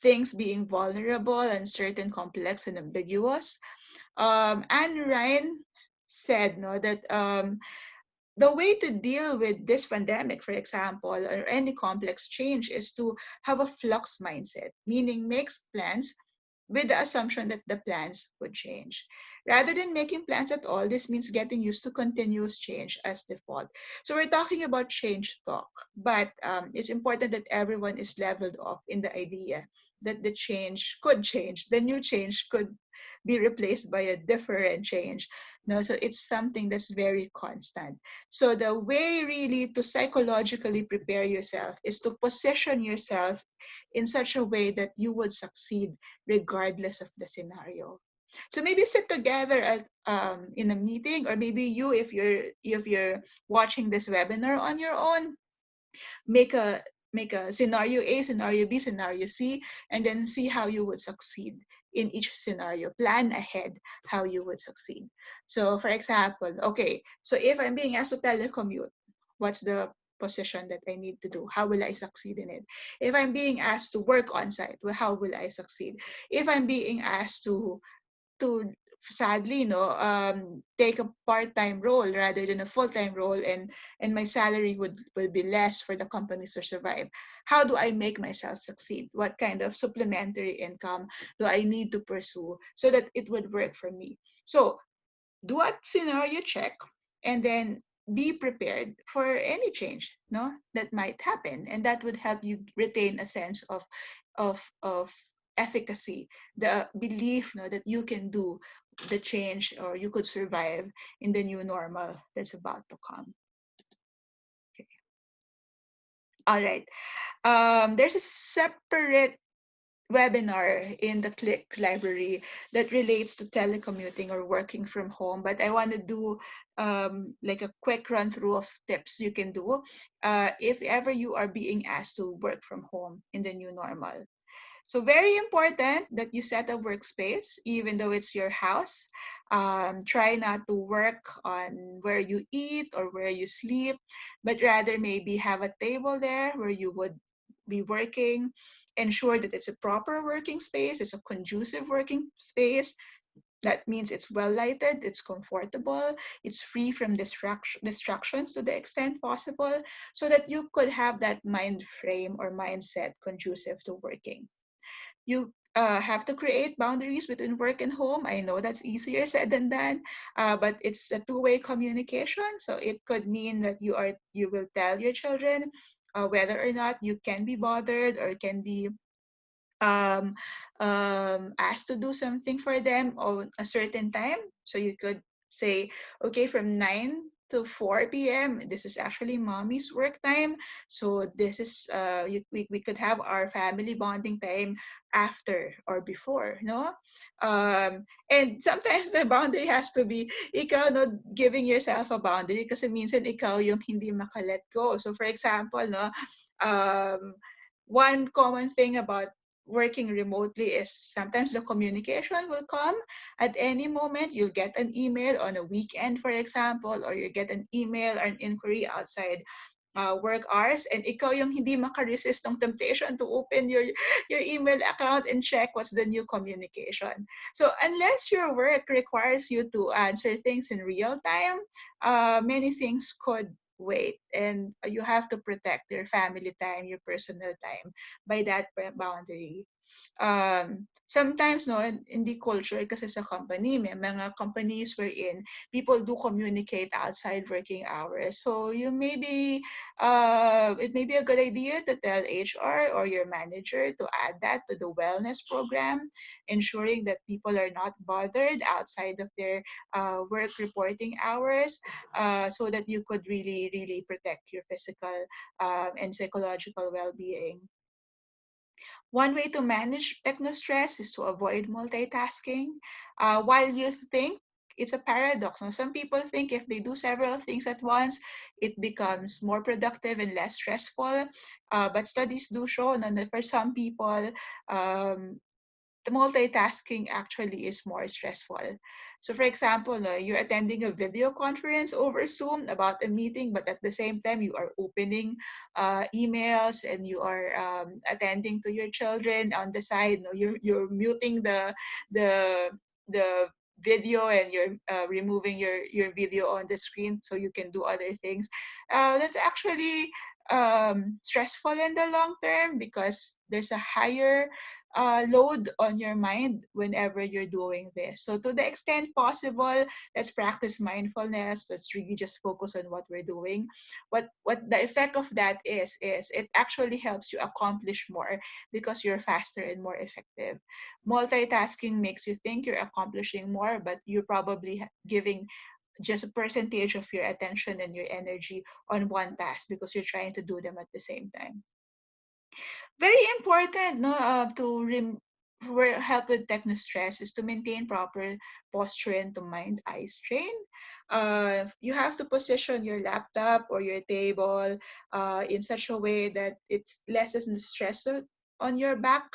things being vulnerable, uncertain, complex, and ambiguous. Anne Ryan said no that the way to deal with this pandemic, for example, or any complex change is to have a flux mindset, meaning makes plans with the assumption that the plans would change. Rather than making plans at all, this means getting used to continuous change as default. So we're talking about change talk, but it's important that everyone is leveled off in the idea that the change could change, the new change could be replaced by a different change. No, so it's something that's very constant. So the way really to psychologically prepare yourself is to position yourself in such a way that you would succeed regardless of the scenario. So maybe sit together as in a meeting, or maybe you, if you're watching this webinar on your own, make a make a scenario A, scenario B, scenario C, and then see how you would succeed in each scenario. Plan ahead how you would succeed. So for example, okay, so if I'm being asked to telecommute, what's the position that I need to do? How will I succeed in it? If I'm being asked to work on site, well, how will I succeed? If I'm being asked to sadly take a part-time role rather than a full-time role, and my salary will be less for the companies to survive, how do I make myself succeed? What kind of supplementary income do I need to pursue so that it would work for me? So do a scenario check and then be prepared for any change that might happen, and that would help you retain a sense of efficacy, the belief that you can do the change or you could survive in the new normal that's about to come. Okay. All right. There's a separate webinar in the CLiC library that relates to telecommuting or working from home, but I want to do like a quick run through of tips you can do if ever you are being asked to work from home in the new normal. So very important that you set a workspace, even though it's your house. Try not to work on where you eat or where you sleep, but rather maybe have a table there where you would be working. Ensure that it's a proper working space, it's a conducive working space. That means it's well lighted, it's comfortable, it's free from distractions to the extent possible, so that you could have that mind frame or mindset conducive to working. You have to create boundaries between work and home. I know that's easier said than done, but it's a two-way communication. So it could mean that you will tell your children whether or not you can be bothered or can be um, asked to do something for them on a certain time. So you could say, okay, from 9 to 4 p.m., this is actually mommy's work time. So this is, we could have our family bonding time after or before, no? And sometimes the boundary has to be, ikaw, no, giving yourself a boundary kasi minsan ikaw yung hindi makalet go. So for example, no, um, one common thing about working remotely is sometimes the communication will come at any moment. You'll get an email on a weekend, for example, or you get an email or an inquiry outside work hours, and ikaw yung hindi makaresist ng temptation to open your email account and check what's the new communication. So unless your work requires you to answer things in real time, many things could wait, and you have to protect your family time, your personal time by that boundary. Sometimes no, in the culture kasi sa company, may mga companies wherein people do communicate outside working hours. So it may be a good idea to tell HR or your manager to add that to the wellness program, ensuring that people are not bothered outside of their work reporting hours, so that you could really, really protect your physical and psychological well-being. One way to manage techno-stress is to avoid multitasking. While you think it's a paradox. Now, some people think if they do several things at once, it becomes more productive and less stressful. But studies do show that for some people, um, the multitasking actually is more stressful. So, for example, you're attending a video conference over Zoom about a meeting, but at the same time, you are opening emails and you are attending to your children on the side. No, you're muting the the video and you're removing your video on the screen so you can do other things. That's actually stressful in the long term because there's a higher load on your mind whenever you're doing this. So to the extent possible, let's practice mindfulness. Let's really just focus on what we're doing. What the effect of that is it actually helps you accomplish more because you're faster and more effective. Multitasking makes you think you're accomplishing more, but you're probably giving just a percentage of your attention and your energy on one task because you're trying to do them at the same time. Very important, no, help with techno stress is to maintain proper posture and to mind eye strain. You have to position your laptop or your table in such a way that it lessens the stress on your back.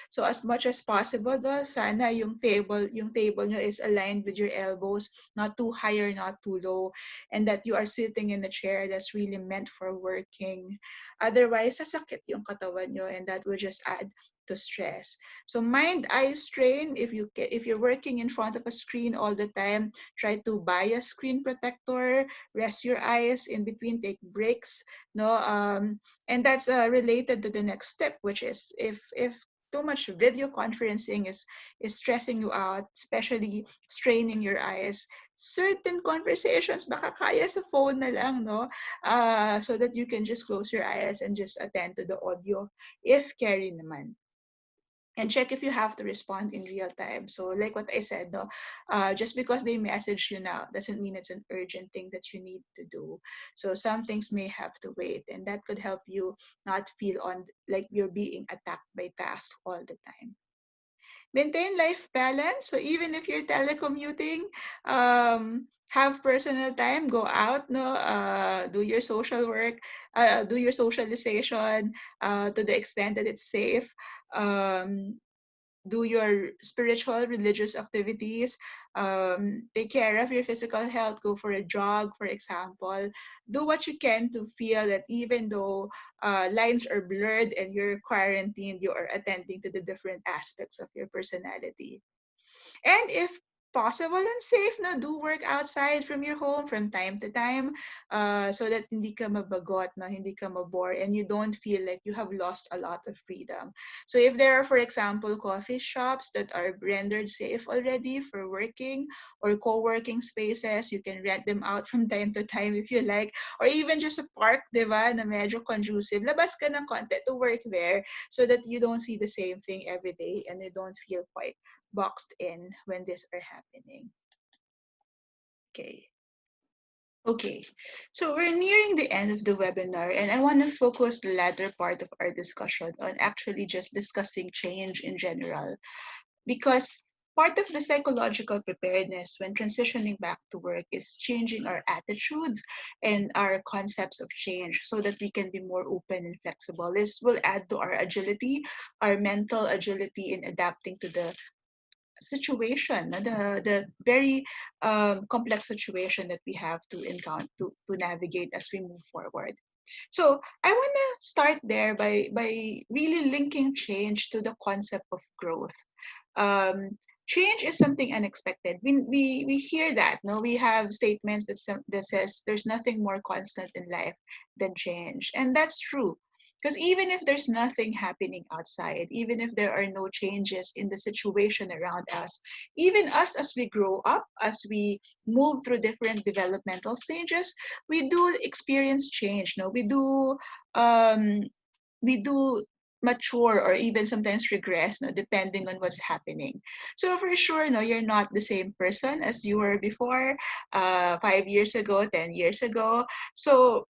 So as much as possible, sana yung table nyo is aligned with your elbows, not too high or not too low, and that you are sitting in a chair that's really meant for working. Otherwise, sasakit yung katawan nyo and that will just add to stress. So mind eye strain, if you're working in front of a screen all the time, try to buy a screen protector, rest your eyes in between, take breaks, no, and that's related to the next step, which is if too much video conferencing is stressing you out, especially straining your eyes. Certain conversations, baka kaya sa phone na lang, no? So that you can just close your eyes and just attend to the audio if carry naman. And check if you have to respond in real time. So like what I said, no, just because they message you now doesn't mean it's an urgent thing that you need to do. So some things may have to wait, and that could help you not feel on like you're being attacked by tasks all the time. Maintain life balance. So even if you're telecommuting, have personal time, go out, no, do your social work, do your socialization to the extent that it's safe. Um, do your spiritual, religious activities, take care of your physical health, go for a jog, for example. Do what you can to feel that even though lines are blurred and you're quarantined, you are attending to the different aspects of your personality. And if possible and safe na do work outside from your home from time to time, so that hindi ka mabagot, na hindi ka mabore, and you don't feel like you have lost a lot of freedom. So if there are, for example, coffee shops that are rendered safe already for working, or co-working spaces, you can rent them out from time to time if you like, or even just a park, di ba, na medyo conducive, labas ka ng konti to work there, so that you don't see the same thing every day and you don't feel quite boxed in when these are happening. Okay. Okay. So we're nearing the end of the webinar, and I want to focus the latter part of our discussion on actually just discussing change in general, because part of the psychological preparedness when transitioning back to work is changing our attitudes and our concepts of change so that we can be more open and flexible. This will add to our agility, our mental agility in adapting to the situation, the very complex situation that we have to encounter to navigate as we move forward. So I want to start there by really linking change to the concept of growth. Change is something unexpected. We hear that, no, we have statements that says there's nothing more constant in life than change, and that's true. Because even if there's nothing happening outside, even if there are no changes in the situation around us, even us as we grow up, as we move through different developmental stages, we do experience change. No, um, we do mature or even sometimes regress, no, depending on what's happening. So for sure, no, you're not the same person as you were before, 5 years ago, 10 years ago. So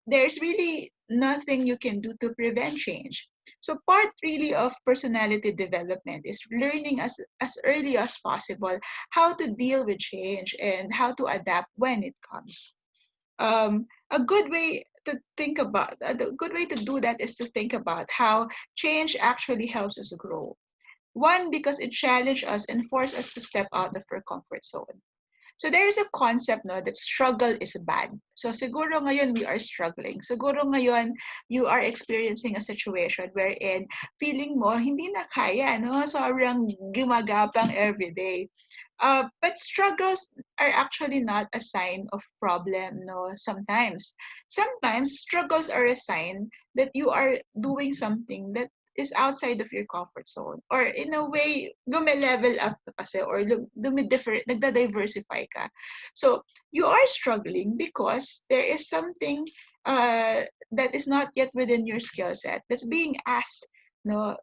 there's really nothing you can do to prevent change. So part really of personality development is learning as early as possible how to deal with change and how to adapt when it comes. A good way to think about a good way to do that is to think about how change actually helps us grow. One, because it challenges us and forces us to step out of our comfort zone. So there is a concept, no, that struggle is bad. So siguro ngayon we are struggling. Siguro ngayon you are experiencing a situation wherein feeling mo hindi na kaya, no? Sobrang gumagapang every day. But struggles are actually not a sign of problem, no, sometimes. Sometimes struggles are a sign that you are doing something that is outside of your comfort zone. Or in a way, lume-level up ka kasi or nagda-diversify ka. So you are struggling because there is something that is not yet within your skill set that's being asked, no,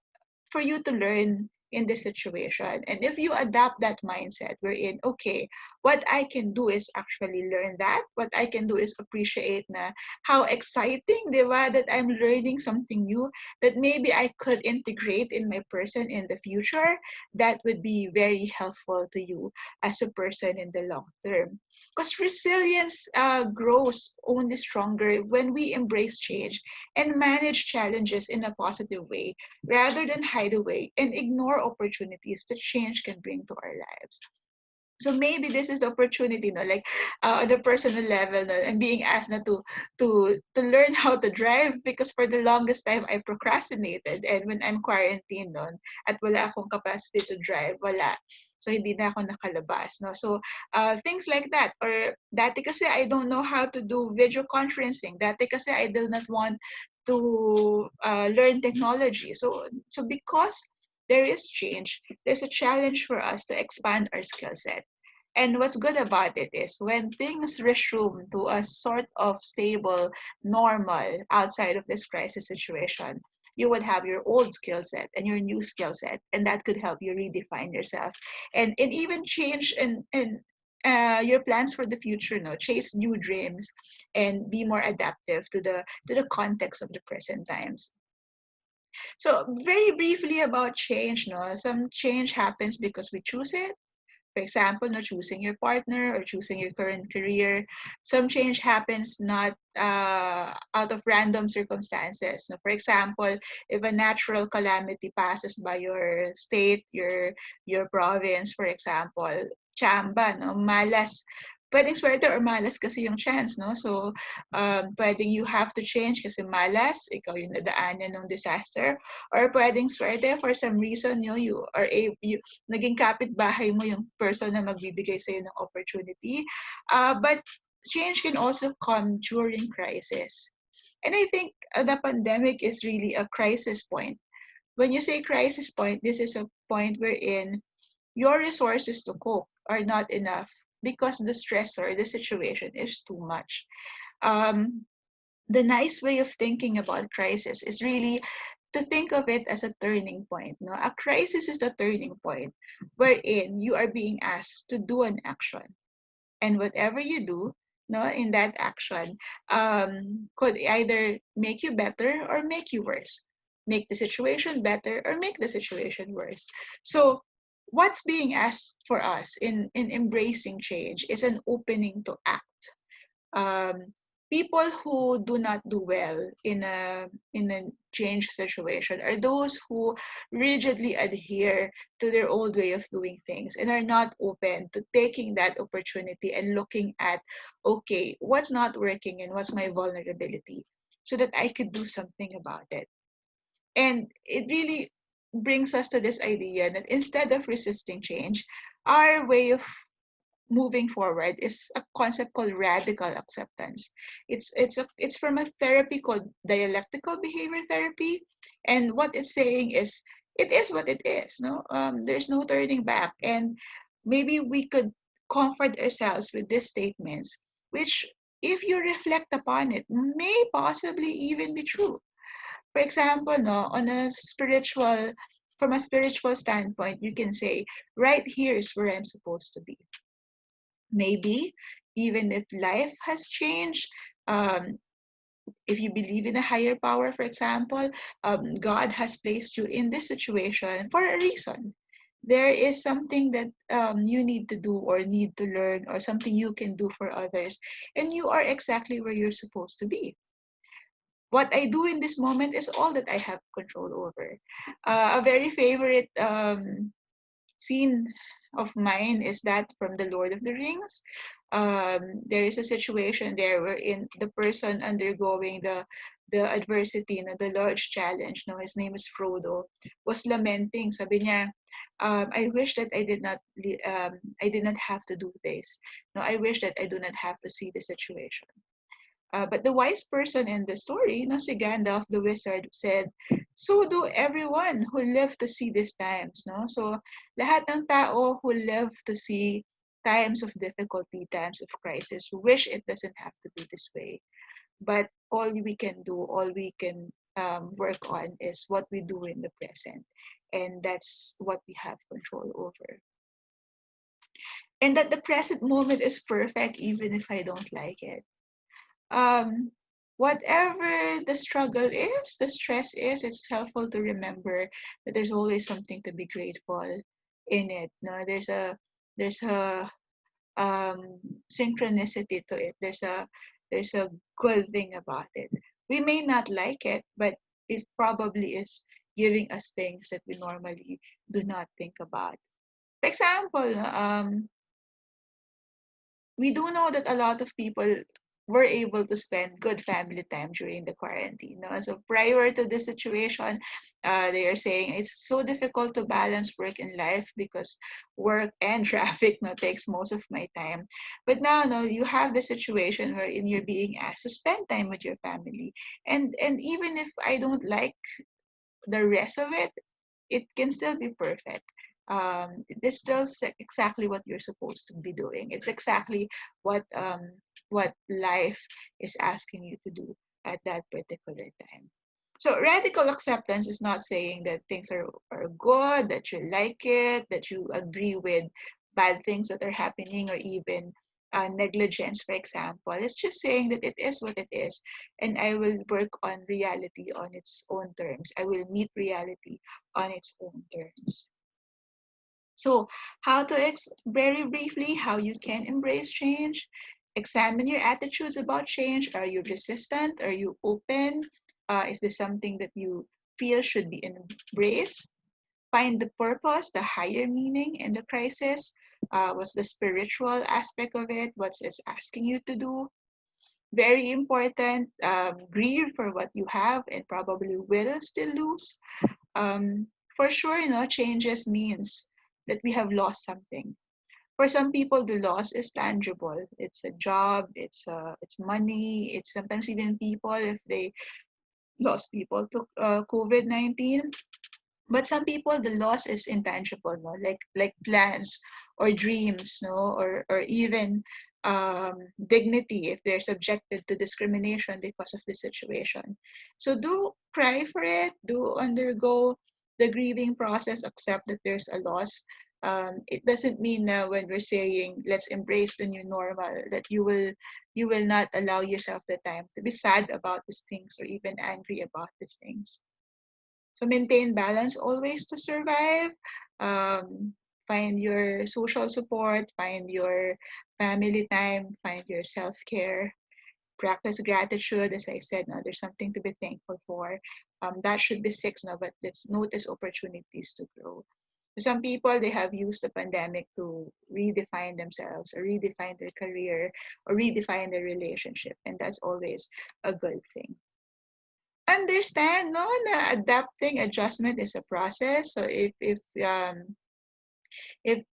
for you to learn in this situation. And if you adapt that mindset, wherein, okay, what I can do is actually learn that. What I can do is appreciate na how exciting, di ba, that I'm learning something new that maybe I could integrate in my person in the future. That would be very helpful to you as a person in the long term. Because resilience grows only stronger when we embrace change and manage challenges in a positive way rather than hide away and ignore opportunities that change can bring to our lives. So maybe this is the opportunity, no, like on the personal level, no, and being asked na to learn how to drive, because for the longest time I procrastinated, and when I'm quarantined noon at wala akong capacity to drive, wala. So hindi na ako nakalabas, no. So things like that. Or dati kasi I don't know how to do video conferencing. Dati kasi I do not want to learn technology. So because there is change, there's a challenge for us to expand our skill set. And what's good about it is when things resume to a sort of stable, normal outside of this crisis situation, you would have your old skill set and your new skill set, and that could help you redefine yourself and even change your plans for the future. No, chase new dreams and be more adaptive to the context of the present times. So very briefly about change, no, some change happens because we choose it, For example, no, choosing your partner or choosing your current career. Some change happens not out of random circumstances. No, for example, if a natural calamity passes by your state, your province, for example, chamba, no, malas. Pwedeng swerte or malas kasi yung chance, no? So, pwedeng you have to change kasi malas, ikaw yung nadaanan ng disaster. Or pwedeng swerte for some reason, you are naging kapitbahay mo yung person na magbibigay sa'yo ng opportunity. But change can also come during crisis. And I think the pandemic is really a crisis point. When you say crisis point, this is a point wherein your resources to cope are not enough because the stressor, the situation is too much. Um, the nice way of thinking about crisis is really to think of it as a turning point. No? A crisis is a turning point wherein you are being asked to do an action. And whatever you do, no, in that action could either make you better or make you worse. Make the situation better or make the situation worse. So what's being asked for us in embracing change is an opening to act. um, People who do not do well in a change situation are those who rigidly adhere to their old way of doing things and are not open to taking that opportunity and looking at, okay, what's not working and what's my vulnerability so that I could do something about it. And it really brings us to this idea that instead of resisting change, our way of moving forward is a concept called radical acceptance. It's from a therapy called dialectical behavior therapy, and what it's saying is it is what it is. No, there's no turning back, and maybe we could comfort ourselves with these statements, which, if you reflect upon it, may possibly even be true. For example, no, on a spiritual from a spiritual standpoint, you can say, right here is where I'm supposed to be. Maybe even if life has changed, um, if you believe in a higher power, for example, God has placed you in this situation for a reason. There is something that you need to do or need to learn or something you can do for others, and you are exactly where you're supposed to be. What I do in this moment is all that I have control over. A very favorite scene of mine is that from the Lord of the Rings. There is a situation there wherein the person undergoing the adversity, no, the large challenge, no, his name is Frodo, was lamenting. Sabi niya, I wish that I did not have to do this. No, I wish that I do not have to see the situation. But the wise person in the story, no, si Gandalf the wizard, said, so do everyone who live to see these times. No? So lahat ng tao who live to see times of difficulty, times of crisis, wish it doesn't have to be this way. But all we can do, all we can work on is what we do in the present. And that's what we have control over. And that the present moment is perfect even if I don't like it. um, Whatever the struggle is, the stress is, it's helpful to remember that there's always something to be grateful in it. No, there's a um, synchronicity to it. There's a good thing about it. We may not like it, but it probably is giving us things that we normally do not think about. For example, we do know that a lot of people were able to spend good family time during the quarantine. No? So prior to this situation, they are saying it's so difficult to balance work and life because work and traffic, no, takes most of my time. But now, no, you have the situation wherein you're being asked to spend time with your family, and even if I don't like the rest of it, it can still be perfect. It's still exactly what you're supposed to be doing. It's exactly what life is asking you to do at that particular time. So radical acceptance is not saying that things are good, that you like it, that you agree with bad things that are happening, or even negligence, for example. It's just saying that it is what it is, and I will work on reality on its own terms. I will meet reality on its own terms. So, very briefly, how you can embrace change. Examine your attitudes about change. Are you resistant? Are you open? Is this something that you feel should be embraced? Find the purpose, the higher meaning in the crisis. What's the spiritual aspect of it? What's it's asking you to do? Very important. Grieve for what you have and probably will still lose. For sure, changes means that we have lost something. For some people, the loss is tangible. It's a job, it's money, it's sometimes even people if they lost people to COVID-19. But some people, the loss is intangible, no? Like plans or dreams, no, or even dignity if they're subjected to discrimination because of the situation. So do cry for it, do undergo the grieving process, accept that there's a loss. It doesn't mean that when we're saying let's embrace the new normal that you will not allow yourself the time to be sad about these things or even angry about these things. So maintain balance always to survive. Um, find your social support, find your family time, find your self care. Practice gratitude, as I said. Now there's something to be thankful for. That should be six now, but let's notice opportunities to grow. Some people they have used the pandemic to redefine themselves, or redefine their career, or redefine their relationship, and that's always a good thing. Understand, no, na adapting adjustment is a process. So if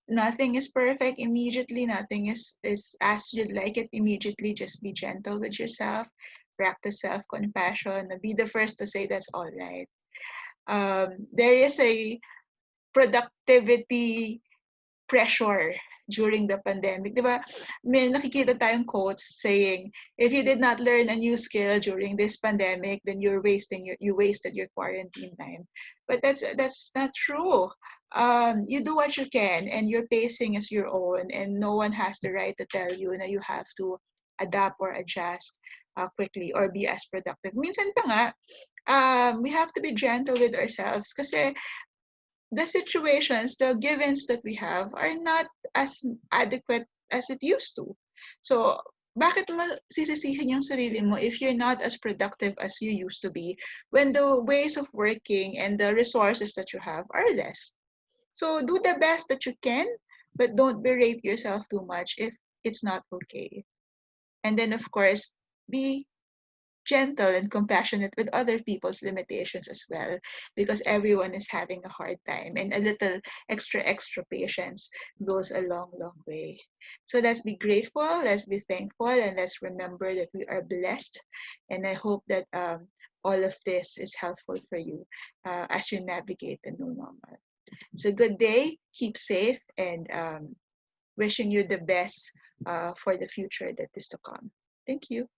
nothing is perfect immediately, nothing is as you'd like it immediately, just be gentle with yourself, practice self-compassion, be the first to say that's all right. There is a productivity pressure during the pandemic. Di ba? May nakikita tayong quotes saying, if you did not learn a new skill during this pandemic, then you wasted your quarantine time. But that's not true. You do what you can, and your pacing is your own, and no one has the right to tell you na you have to adapt or adjust quickly or be as productive. Minsan pa nga, we have to be gentle with ourselves kasi the situations, the givens that we have are not as adequate as it used to. So, bakit mo sisisihin yung sarili mo if you're not as productive as you used to be when the ways of working and the resources that you have are less? So, do the best that you can, but don't berate yourself too much if it's not okay. And then, of course, be gentle and compassionate with other people's limitations as well, because everyone is having a hard time, and a little extra patience goes a long way. So let's be grateful, let's be thankful, and let's remember that we are blessed. And I hope that all of this is helpful for you as you navigate the new normal. So good day, keep safe, and wishing you the best for the future that is to come. Thank you.